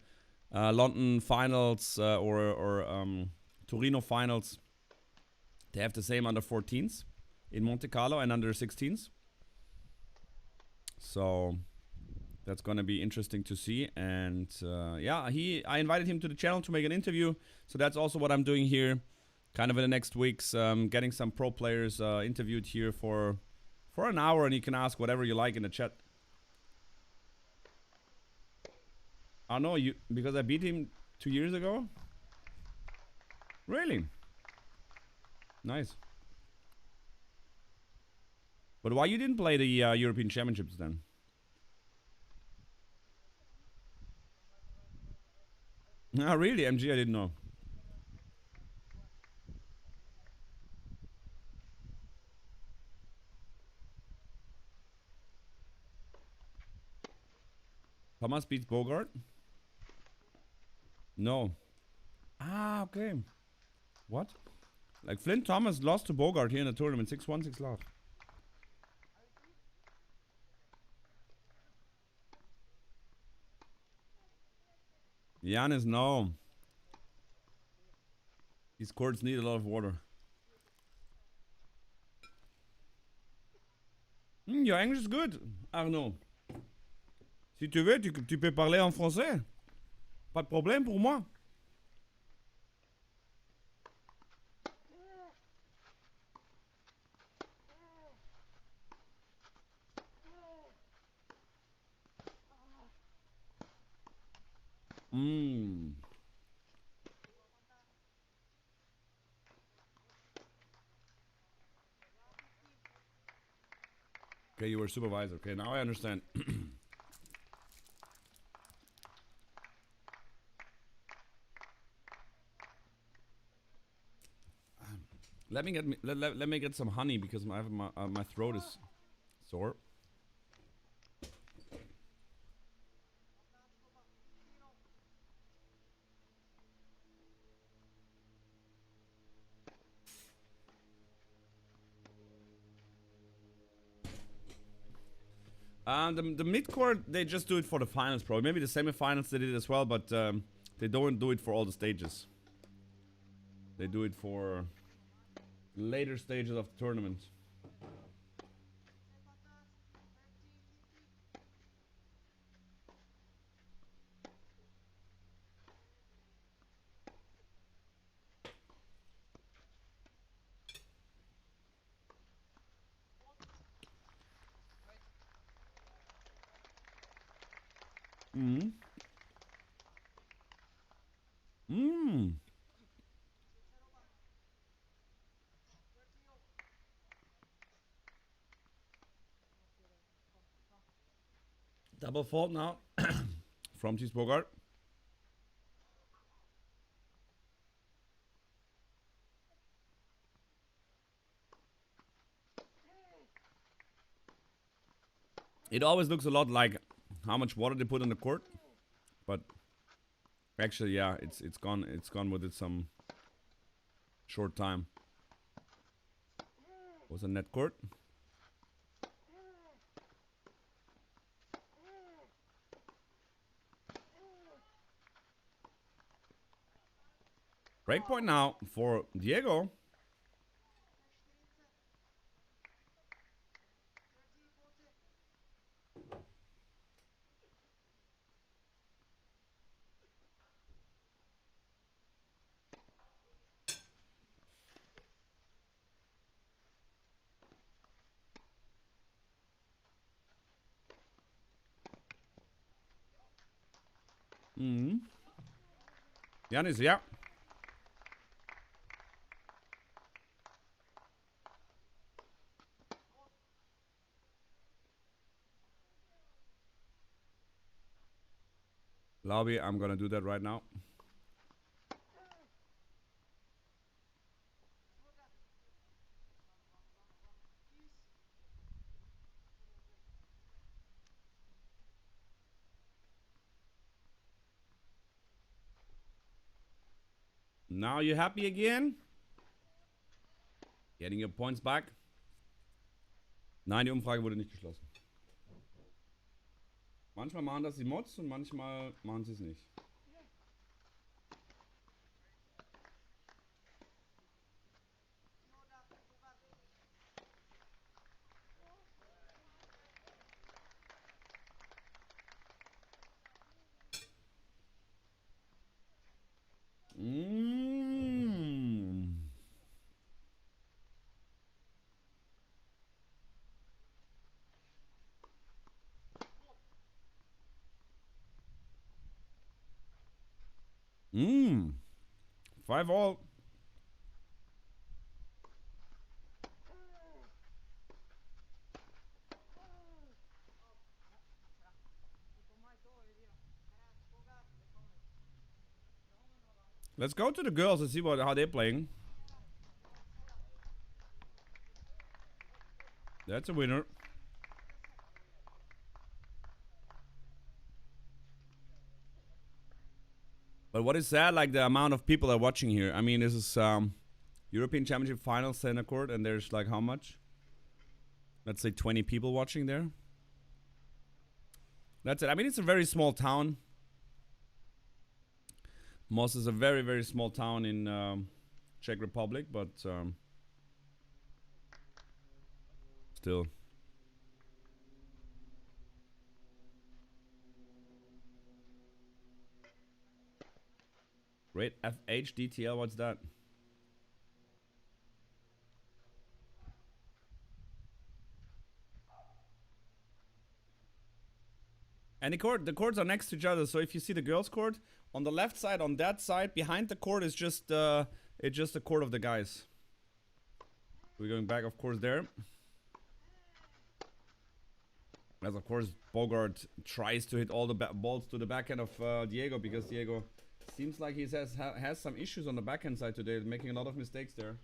Speaker 3: London finals or Torino finals. They have the same under 14s in Monte Carlo and under 16s. So that's gonna be interesting to see. And yeah, I invited him to the channel to make an interview. So that's also what I'm doing here, kind of in the next weeks, getting some pro players interviewed here for an hour, and you can ask whatever you like in the chat. I know you because I beat him 2 years ago. Really? Nice. But why you didn't play the European Championships then? Ah, really? MG, I didn't know. Thomas beats Boogaard? No. Ah, okay. What? Like Flynn Thomas lost to Boogaard here in the tournament, 6-1, 6-love. Giannis, no. These courts need a lot of water. Your English is good, Arnaud. Si tu veux, tu peux parler en français. Pas de problème pour moi. Okay, you were supervisor. Okay, now I understand. Let me get some honey because my throat is sore. The mid-court, they just do it for the finals, probably. Maybe the semi-finals they did it as well, but they don't do it for all the stages. They do it for later stages of the tournament. Double fault now from Thijs Boogaard. It always looks a lot like how much water they put on the court, but actually, yeah, it's gone. It's gone with it some short time. Was a net court. Breakpoint now for Diego. Janis, yeah. Lobby, I'm gonna do that right now. Now you happy again? Getting your points back? Nein, die Umfrage wurde nicht geschlossen. Manchmal machen das die Mods und manchmal machen sie es nicht. Mmm. 5-all. Let's go to the girls and see how they're playing. That's a winner. But what is sad, like the amount of people are watching here. I mean, this is European Championship Finals center court, and there's like how much? Let's say 20 people watching there. That's it. I mean, it's a very small town. Most is a very, very small town in Czech Republic, but still. Great FH DTL, what's that? And the courts are next to each other, so if you see the girls' court, on the left side, on that side, behind the court is just it's just the court of the guys. We're going back, of course, there. As of course, Boogaard tries to hit all the balls to the backhand of Diego, because Diego seems like he has some issues on the backhand side today, making a lot of mistakes there.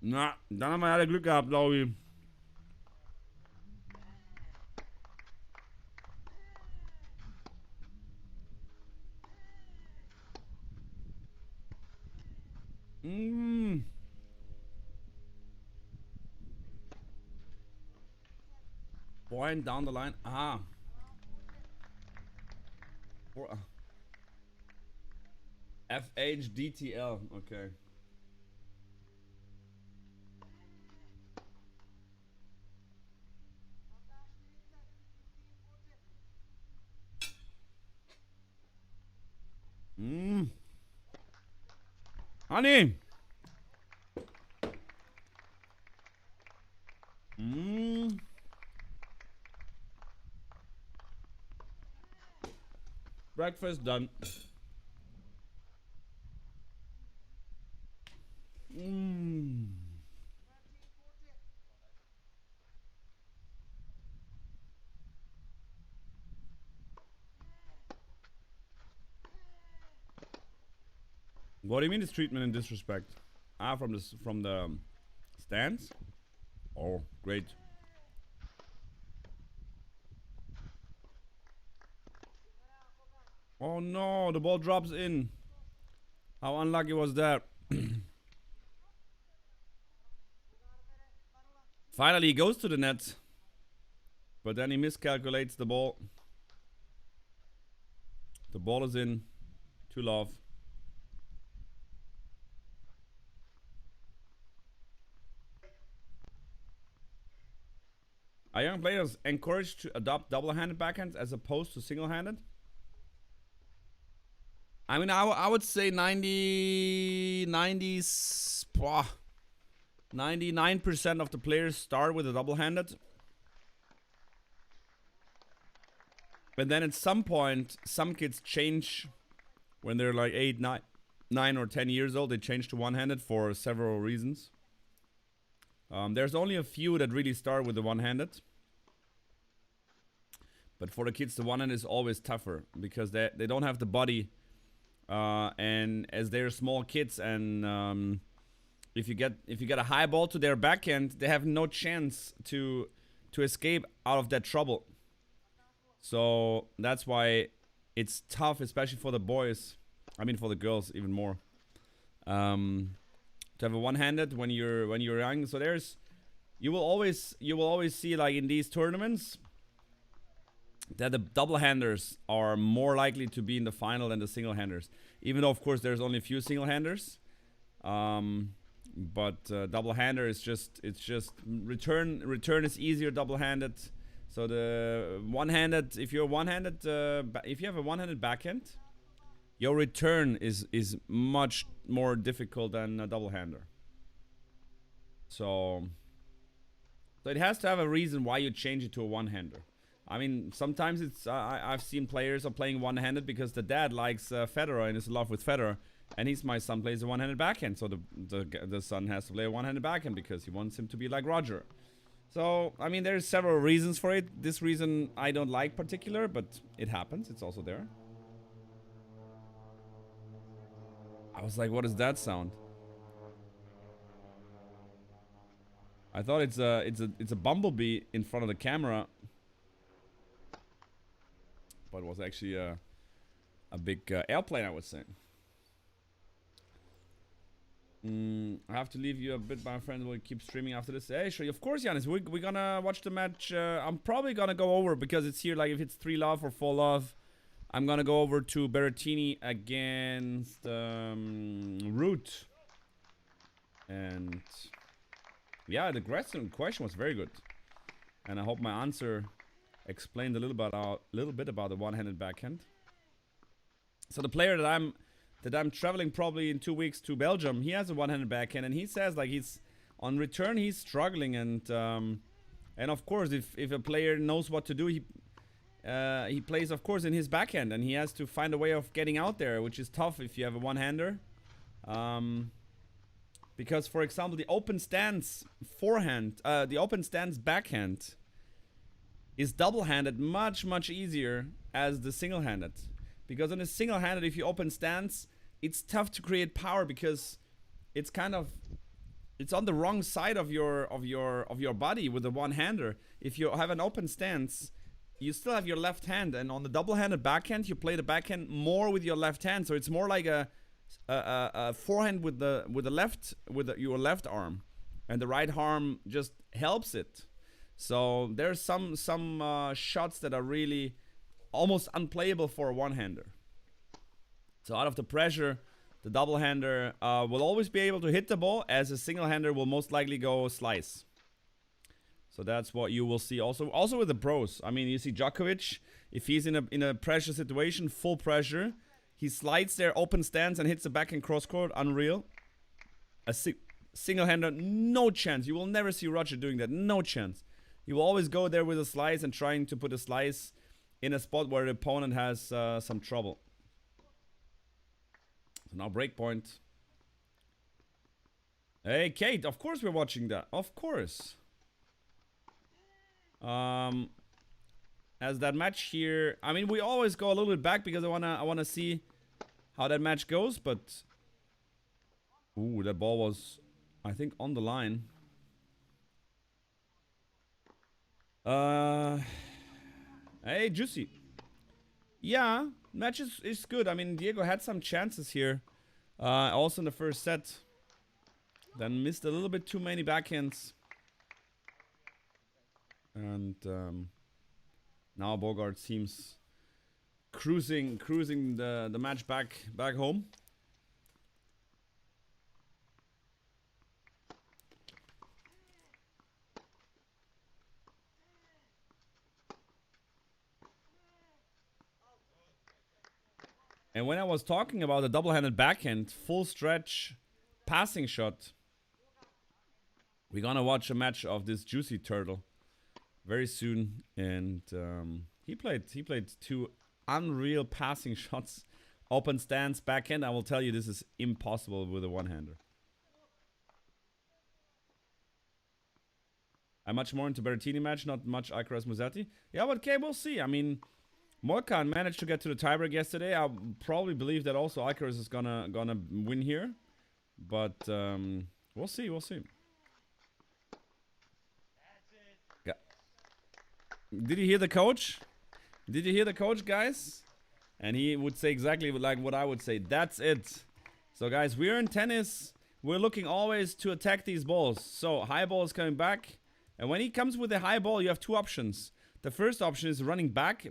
Speaker 3: Na, dann haben wir alle Glück gehabt, glaube ich. Point down the line. Aha. FHDTL. Okay. Honey! Breakfast done. What do you mean it's treatment and disrespect? Ah, from the stands? Oh, great. Oh no, the ball drops in. How unlucky was that? Finally, he goes to the net. But then he miscalculates the ball. The ball is in. 2-love. Are young players encouraged to adopt double-handed backhands as opposed to single-handed? I mean, I would say 99% of the players start with a double-handed. But then at some point, some kids change when they're like 8, 9 or 10 years old. They change to one-handed for several reasons. There's only a few that really start with the one-handed. But for the kids, the one-handed is always tougher because they don't have the body. And as they're small kids, and if you get a high ball to their backhand, they have no chance to escape out of that trouble. So that's why it's tough, especially for the boys. I mean, for the girls even more. To have a one-handed when you're young. So you will always see, like in these tournaments, that the double-handers are more likely to be in the final than the single-handers. Even though, of course, there's only a few single-handers. But double-hander is just return is easier double-handed. So the one-handed, if you have a one-handed backhand, your return is much more difficult than a double-hander. So it has to have a reason why you change it to a one-hander. I mean, sometimes it's I've seen players are playing one-handed because the dad likes Federer and is in love with Federer, and my son plays a one-handed backhand, so the son has to play a one-handed backhand because he wants him to be like Roger. So I mean, there's several reasons for it. This reason I don't like particular, but it happens. It's also there. I was like, what is that sound? I thought it's a bumblebee in front of the camera. But it was actually a big airplane, I would say. I have to leave you a bit, my friend. We'll keep streaming after this. Hey, sure, of course, Giannis. We're gonna watch the match. I'm probably gonna go over because it's here. Like if it's 3-love or 4-love, I'm gonna go over to Berrettini against Root. And yeah, the question was very good, and I hope my answer explained a little bit about the one-handed backhand. So the player that I'm traveling probably in 2 weeks to Belgium, he has a one-handed backhand, and he says like he's on return he's struggling, and of course if a player knows what to do, he plays of course in his backhand, and he has to find a way of getting out there, which is tough if you have a one-hander. Because for example the open stance forehand, the open stance backhand is double-handed much easier as the single-handed. Because on a single-handed, if you open stance, it's tough to create power because it's on the wrong side of your body with the one-hander. If you have an open stance, you still have your left hand, and on the double-handed backhand, you play the backhand more with your left hand. So it's more like a forehand with your left arm, and the right arm just helps it. So there's some shots that are really almost unplayable for a one-hander. So out of the pressure, the double-hander will always be able to hit the ball, as a single-hander will most likely go slice. So that's what you will see also with the pros. I mean, you see Djokovic, if he's in a pressure situation, full pressure, he slides there, open stance, and hits the backhand cross-court, unreal. A single-hander, no chance. You will never see Roger doing that. No chance. He will always go there with a slice and trying to put a slice in a spot where the opponent has some trouble. So now break point. Hey, Kate, of course we're watching that. Of course. As that match here, I mean, we always go a little bit back because I wanna see how that match goes, but ooh, that ball was, I think, on the line. Hey, Juicy. Yeah, match is good. I mean, Diego had some chances here. Also in the first set. Then missed a little bit too many backhands. And now Boogaard seems cruising the match back home. And when I was talking about the double-handed backhand, full stretch passing shot, we're gonna watch a match of this Juicy Turtle very soon. And he played 2 unreal passing shots, open stance, backhand. I will tell you, this is impossible with a one-hander. I'm much more into Berrettini match, not much Icarus Musetti. Yeah, but okay, we'll see. I mean, Morkan managed to get to the tiebreak yesterday. I probably believe that also Icarus is gonna win here, but we'll see. Yeah. Did you hear the coach? Did you hear the coach, guys? And he would say exactly like what I would say. That's it. So, guys, we're in tennis. We're looking always to attack these balls. So, high ball is coming back, and when he comes with a high ball, you have 2 options. The first option is running back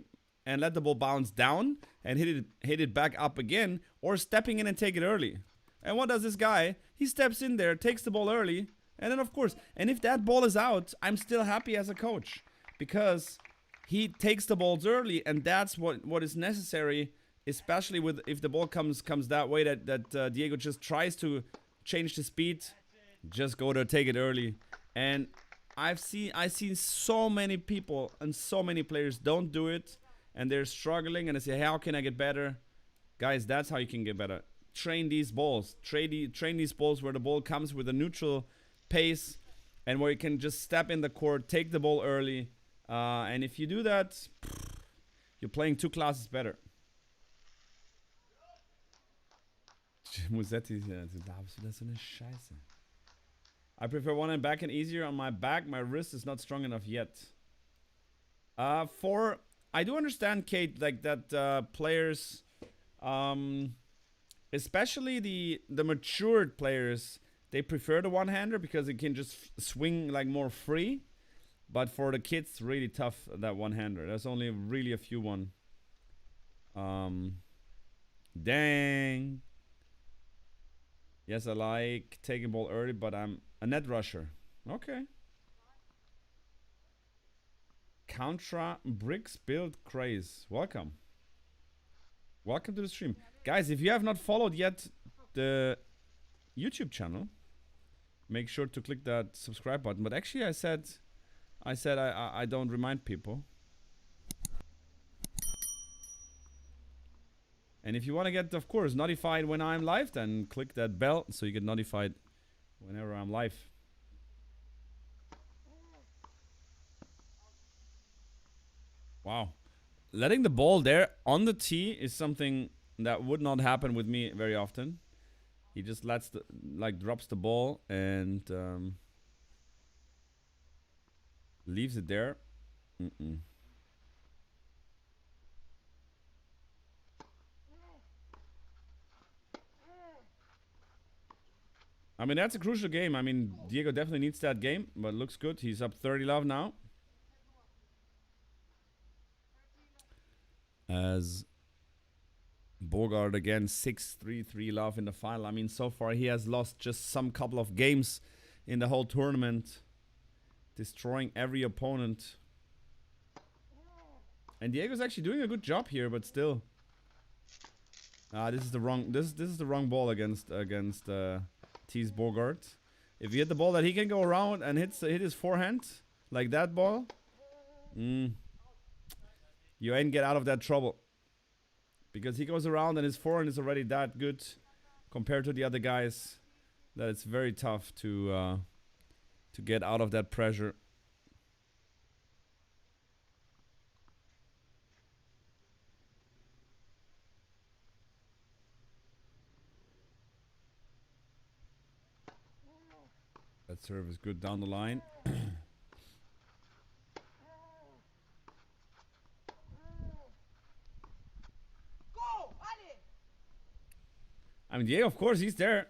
Speaker 3: and let the ball bounce down and hit it back up again, or stepping in and take it early. And what does this guy? He steps in there, takes the ball early, and then of course, and if that ball is out, I'm still happy as a coach because he takes the balls early, and that's what is necessary, especially with if the ball comes that way that Diego just tries to change the speed, just go there, take it early. And I've seen so many people and so many players don't do it. And they're struggling and they say, how can I get better? Guys, that's how you can get better. Train these balls. Train these balls where the ball comes with a neutral pace and where you can just step in the court, take the ball early. And if you do that, you're playing 2 classes better. Musetti, du glaubst du, das ist so eine Scheiße. I prefer one-hand backhand easier on my back. My wrist is not strong enough yet. I do understand, Kate, like that players, especially the matured players, they prefer the one-hander because it can just swing like more free. But for the kids, it's really tough, that one-hander. There's only really a few one. Dang. Yes, I like taking ball early, but I'm a net rusher. Okay. Contra Bricks Build Craze. Welcome. Welcome to the stream. Guys, if you have not followed yet the YouTube channel, make sure to click that subscribe button. But actually I said I don't remind people. And if you want to get, of course, notified when I'm live, then click that bell so you get notified whenever I'm live. Wow. Letting the ball there on the tee is something that would not happen with me very often. He just lets the, drops the ball and leaves it there. I mean, that's a crucial game. I mean, Diego definitely needs that game, but looks good. He's up 30 love now. As Boogaard again 6-3 love in the final. I mean, so far he has lost just some couple of games in the whole tournament, destroying every opponent. And Diego's actually doing a good job here, but still. This is the wrong. This is the wrong ball against Thijs Boogaard. If you hit the ball that he can go around and hit his forehand like that ball, you ain't get out of that trouble. Because he goes around and his forehand is already that good compared to the other guys that it's very tough to get out of that pressure. That serve is good down the line. I mean, Diego, of course, he's there.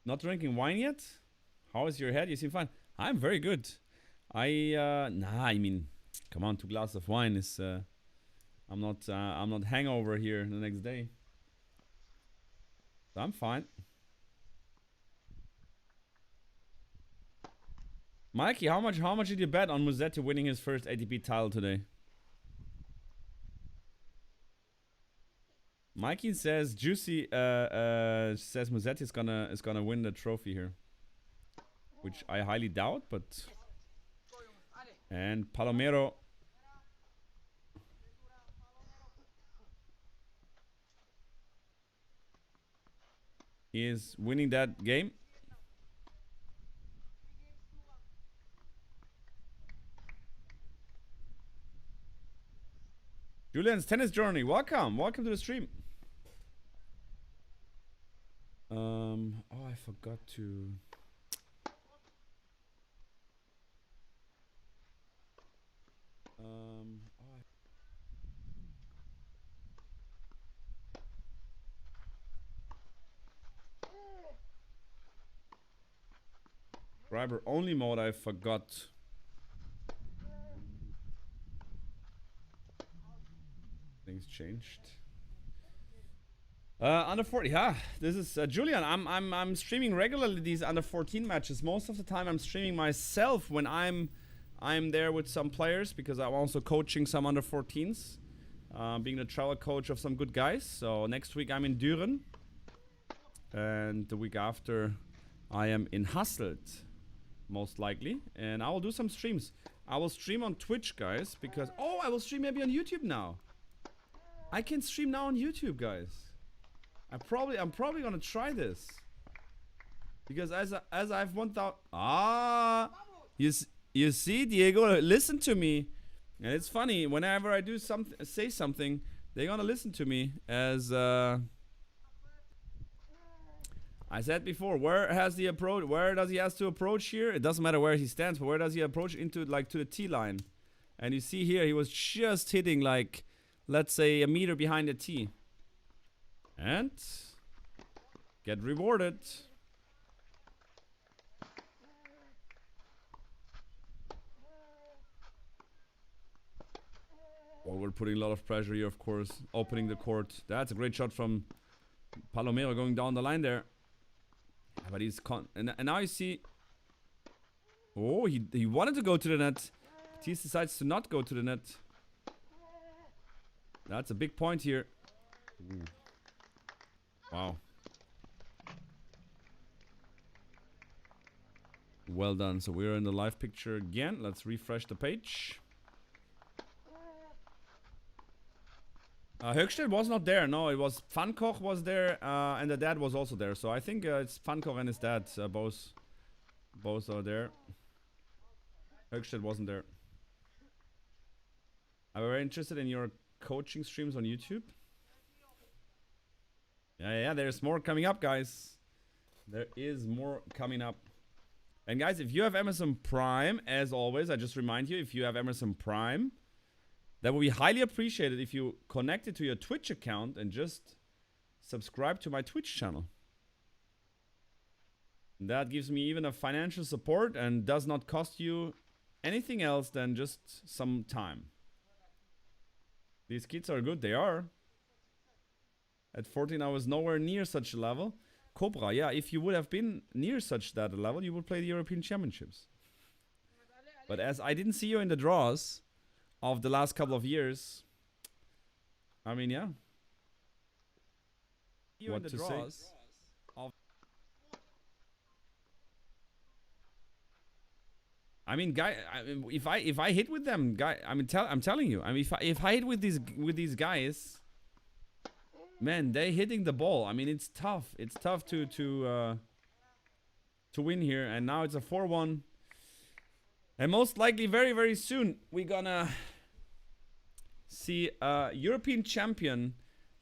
Speaker 3: Not drinking wine yet? How is your head? You seem fine. I'm very good. I mean, come on, 2 glasses of wine is. I'm not hangover here the next day. So I'm fine. Mikey, how much did you bet on Musetti winning his first ATP title today? Mikey says Juicy says Musetti is gonna win the trophy here, which I highly doubt. But and Palomero is winning that game. Julian's tennis journey. Welcome to the stream. Oh, I forgot to. Driver only mode. I forgot. Things changed. Under 40, this is Julian. I'm streaming regularly these under 14 matches. Most of the time, I'm streaming myself when I'm there with some players because I'm also coaching some under 14s, being the travel coach of some good guys. So next week I'm in Düren, and the week after I am in Hasselt, most likely, and I will do some streams. I will stream on Twitch, guys, because I will stream maybe on YouTube now. I can stream now on YouTube, guys. I'm probably gonna try this because as I've 1,000. You see, Diego, listen to me, and it's funny whenever I do say something, they're gonna listen to me. As I said before, where does he has to approach here? It doesn't matter where he stands, but where does he approach into to the T line? And you see here, he was just hitting like, let's say, a meter behind the tee. And get rewarded. Well, we're putting a lot of pressure here, of course. Opening the court. That's a great shot from Palomero going down the line there. But he's and now you see. Oh, he wanted to go to the net. Thies decides to not go to the net. That's a big point here. Ooh. Wow. Well done. So we're in the live picture again. Let's refresh the page. Höchstl was not there. No, it was Pfannkoch was there, and the dad was also there. So I think it's Pfannkoch and his dad. Both are there. Höchstl wasn't there. I'm very interested in your coaching streams on YouTube. Yeah, there's more coming up, guys. There is more coming up. And guys, if you have Amazon Prime, as always, I just remind you, if you have Amazon Prime, that would be highly appreciated if you connect it to your Twitch account and just subscribe to my Twitch channel. That gives me even a financial support and does not cost you anything else than just some time. These kids are good, they are. At 14, I was nowhere near such a level. Cobra, yeah, if you would have been near that level, you would play the European Championships. But as I didn't see you in the draws of the last couple of years, I mean, yeah. What to say? I mean, guy, if I hit with them, guy, I mean, I'm telling you, I mean, if I hit with these guys, man, they hitting the ball. I mean, it's tough. It's tough to win here, and now it's a 4-1, and most likely very very soon we're gonna see European champion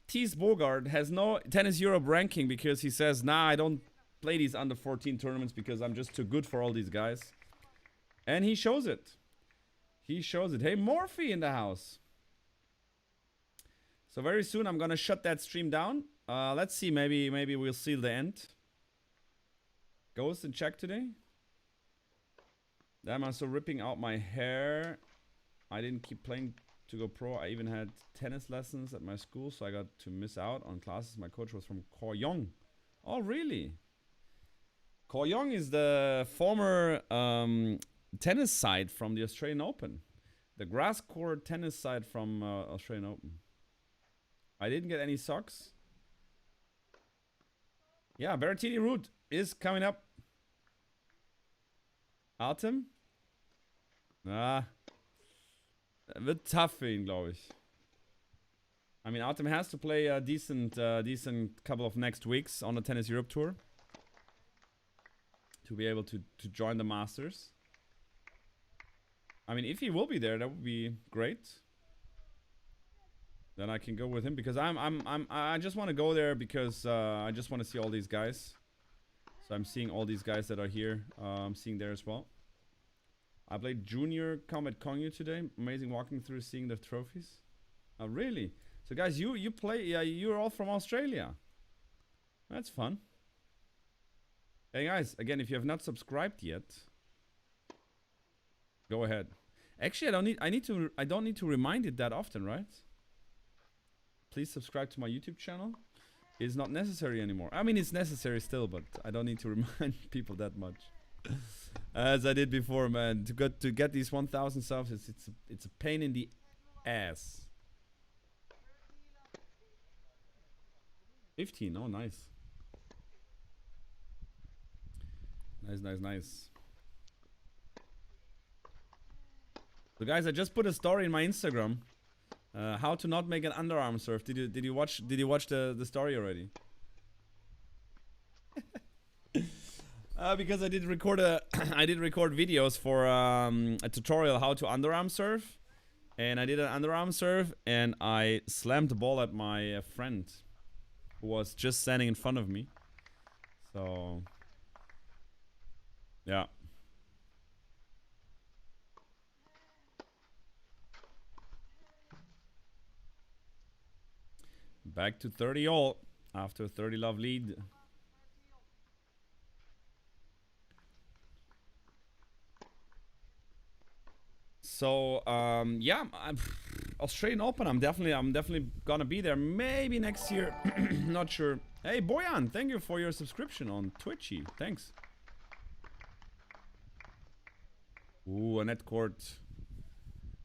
Speaker 3: Thijs Boogaard has no Tennis Europe ranking because he says, nah, I don't play these under 14 tournaments because I'm just too good for all these guys. And he shows it. He shows it. Hey, Morphe in the house. So very soon I'm gonna shut that stream down. Let's see, maybe we'll see the end. Ghost and check today. Damn, I'm so ripping out my hair. I didn't keep playing to go pro. I even had tennis lessons at my school, so I got to miss out on classes. My coach was from Koyong. Oh, really? Koyong is the former tennis side from the Australian Open. The grass court tennis side from Australian Open. I didn't get any socks. Yeah, Berrettini Route is coming up. Artem? Wird tough für ihn, glaube ich. I mean, Artem has to play a decent couple of next weeks on the Tennis Europe Tour to be able to join the Masters. I mean, if he will be there, that would be great. Then I can go with him because I just want to go there because I just want to see all these guys. So I'm seeing all these guys that are here. I'm seeing there as well. I played Junior Combat Kongyu today. Amazing walking through, seeing the trophies. Oh, really? So guys, you play, yeah, you're all from Australia. That's fun. Hey guys, again, if you have not subscribed yet, go ahead. Actually, I don't need to remind it that often, right? Please subscribe to my YouTube channel. It's not necessary anymore. I mean, it's necessary still, but I don't need to remind people that much. As I did before, man. To get these 1,000 subs, it's a pain in the ass. 15. Oh, nice. Nice. So guys, I just put a story in my Instagram. How to not make an underarm serve. Did you watch the story already? Because I did record videos for a tutorial how to underarm serve, and I did an underarm serve and I slammed the ball at my friend who was just standing in front of me. So yeah. Back to 30 all after a 30 love lead. So yeah, Australian Open. I'm definitely gonna be there. Maybe next year. Not sure. Hey Boyan, thank you for your subscription on Twitchy. Thanks. Ooh, a net court.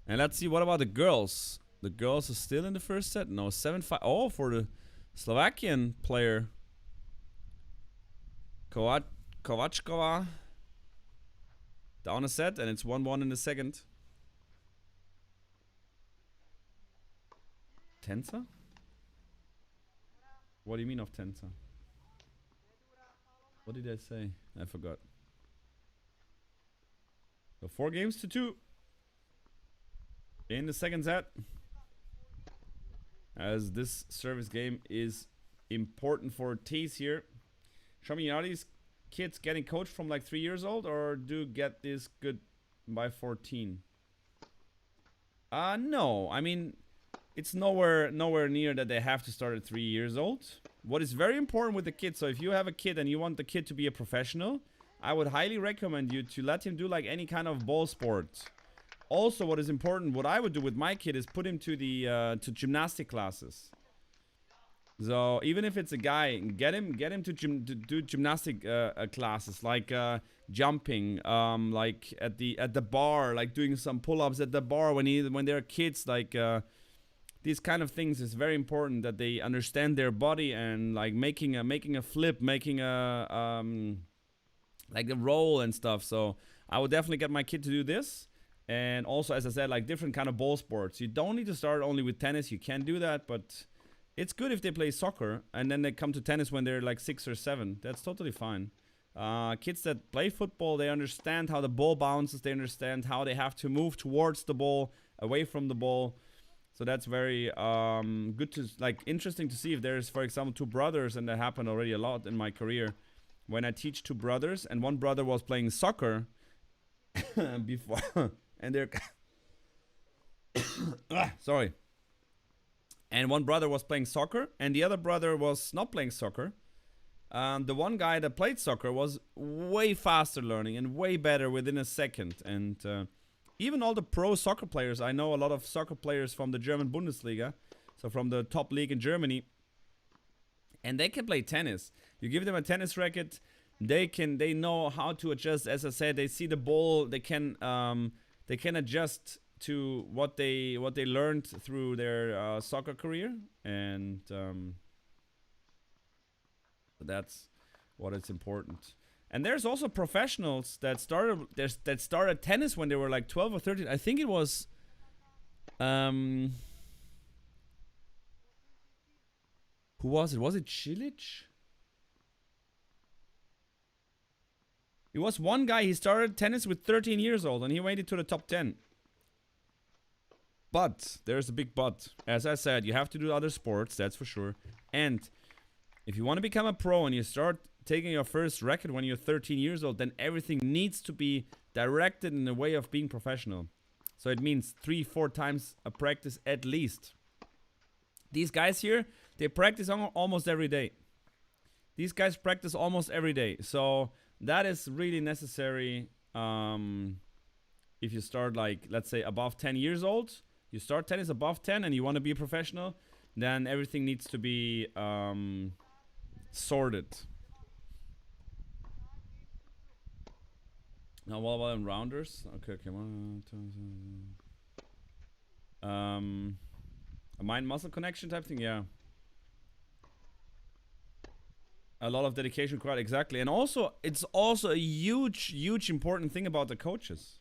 Speaker 3: And let's see, what about the girls? The girls are still in the first set. No, 7-5. Oh, for the Slovakian player. Kovačková. Down a set, and it's 1-1 in the second. Tensa? What do you mean of Tensa? What did I say? I forgot. So 4 games to 2 in the second set. As this service game is important for Thijs here. Show me, are these kids getting coached from like 3 years old, or do get this good by 14? No. I mean, it's nowhere near that they have to start at 3 years old. What is very important with the kid, so if you have a kid and you want the kid to be a professional, I would highly recommend you to let him do like any kind of ball sport. Also, what is important, what I would do with my kid is put him to the to gymnastic classes. So even if it's a guy, get him to do gymnastic classes, like jumping, like at the bar, like doing some pull-ups at the bar when they're kids, like these kind of things is very important, that they understand their body, and like making a flip, making a like a roll and stuff. So I would definitely get my kid to do this. And also, as I said, like different kind of ball sports. You don't need to start only with tennis. You can do that, but it's good if they play soccer and then they come to tennis when they're like 6 or 7. That's totally fine. Kids that play football, they understand how the ball bounces. They understand how they have to move towards the ball, away from the ball. So that's very good to, like, interesting to see if there's, for example, 2 brothers, and that happened already a lot in my career. When I teach 2 brothers, and one brother was playing soccer before, and they're sorry. And one brother was playing soccer, and the other brother was not playing soccer. The one guy that played soccer was way faster learning and way better within a second. And even all the pro soccer players, I know a lot of soccer players from the German Bundesliga, so from the top league in Germany, and they can play tennis. You give them a tennis racket, they know how to adjust. As I said, they see the ball, they can adjust to what they learned through their soccer career, and that's what is important. And there's also professionals that started tennis when they were like 12 or 13. I think it was who was it? Was it Cilic? It was one guy. He started tennis with 13 years old and he made it to the top 10. But there's a big but. As I said, you have to do other sports, that's for sure. And if you want to become a pro and you start taking your first racket when you're 13 years old, then everything needs to be directed in a way of being professional. So it means 3-4 times a practice at least. These guys here, they practice almost every day. These guys practice almost every day. So that is really necessary. If you start, like, let's say above 10 years old, you start tennis above 10 and you want to be a professional, then everything needs to be sorted. Now, what about in rounders? Okay, 1, 2, a mind-muscle connection type thing, yeah. A lot of dedication required, exactly. And also, it's also a huge important thing about the coaches.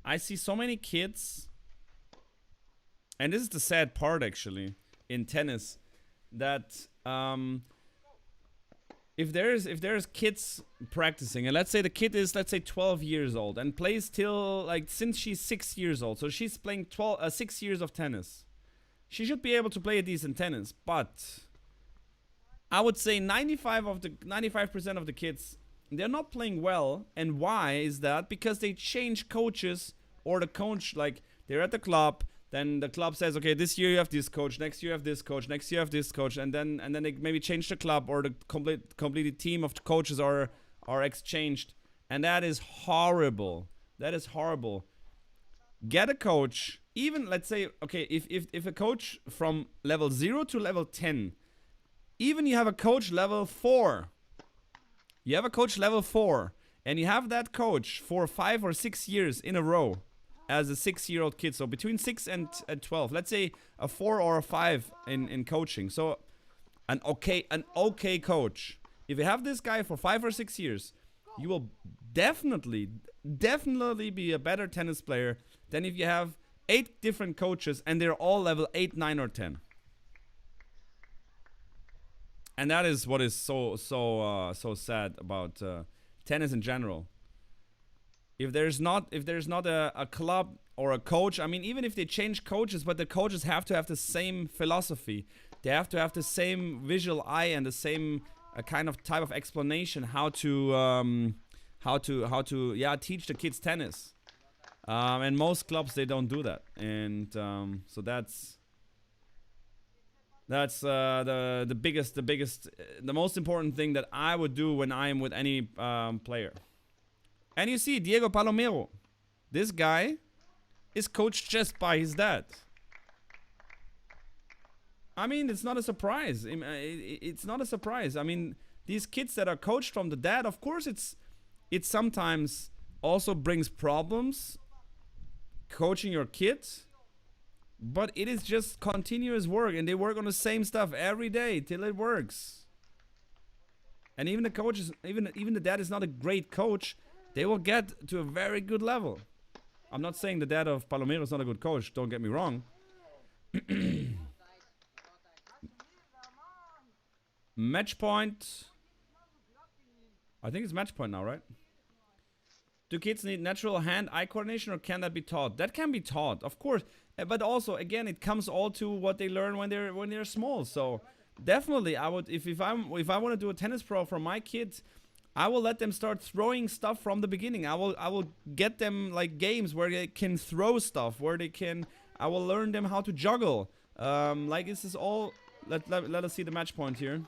Speaker 3: I see so many kids, and this is the sad part actually in tennis, that if there's kids practicing, and let's say the kid is 12 years old and plays till, like, since she's 6 years old, so she's playing 6 years of tennis, she should be able to play a decent tennis. But I would say 95% of the kids, they're not playing well. And why is that? Because they change coaches, or the coach, like, they're at the club. Then the club says, okay, this year you have this coach, next year you have this coach, next year you have this coach, and then they maybe change the club, or the complete team of the coaches are exchanged, and that is horrible. That is horrible. Get a coach, even, let's say, okay, if a coach from level 0 to level 10, even you have a coach level 4, and you have that coach for 5 or 6 years in a row, as a 6-year-old kid, so between 6 and 12, let's say a 4 or a 5 in coaching. So an okay coach. If you have this guy for 5 or 6 years, you will definitely be a better tennis player than if you have 8 different coaches and they're all level 8, 9, or 10. And that is what is so sad about tennis in general. If there's not a club or a coach, I mean, even if they change coaches, but the coaches have to have the same philosophy. They have to have the same visual eye and the same kind of type of explanation how to teach the kids tennis. And most clubs, they don't do that. And so that's the biggest, the most important thing that I would do when I am with any player. And you see, Diego Palomero, this guy is coached just by his dad. I mean, it's not a surprise. It's not a surprise. I mean, these kids that are coached from the dad, of course, it sometimes also brings problems coaching your kids. But it is just continuous work, and they work on the same stuff every day till it works. And even the coaches, even the dad is not a great coach. they will get to a very good level. I'm not saying the dad of Palomero is not a good coach, don't get me wrong. Match point. I think it's match point now, right? Do kids need natural hand-eye coordination, or can that be taught? That can be taught, of course. But also, again, it comes all to what they learn when they're small. So definitely, I would if I want to do a tennis pro for my kids, I will let them start throwing stuff from the beginning. I will get them like games where they can throw stuff, where they can. I will learn them how to juggle. Like this is all. Let us see the match point here.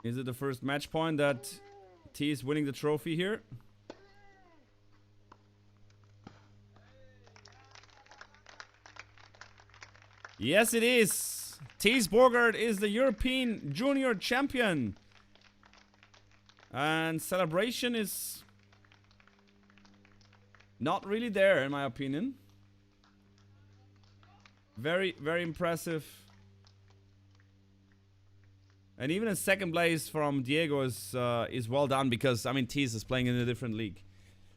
Speaker 3: Is it the first match point that T is winning the trophy here? Yes, it is. Thijs Boogaard is the European Junior Champion. And celebration is not really there, in my opinion. Very, very impressive. And even a second place from Diego is well done, because I mean Thijs is playing in a different league.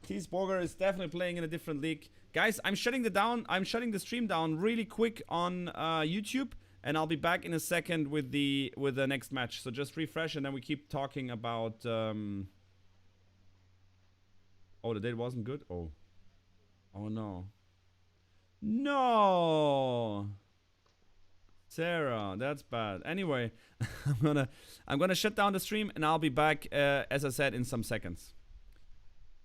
Speaker 3: Thijs Boogaard is definitely playing in a different league. Guys, I'm shutting the stream down really quick on YouTube, and I'll be back in a second with the next match. So just refresh, and then we keep talking about. Oh, the date wasn't good. Oh no. No. Sarah, that's bad. Anyway, I'm gonna shut down the stream, and I'll be back as I said in some seconds.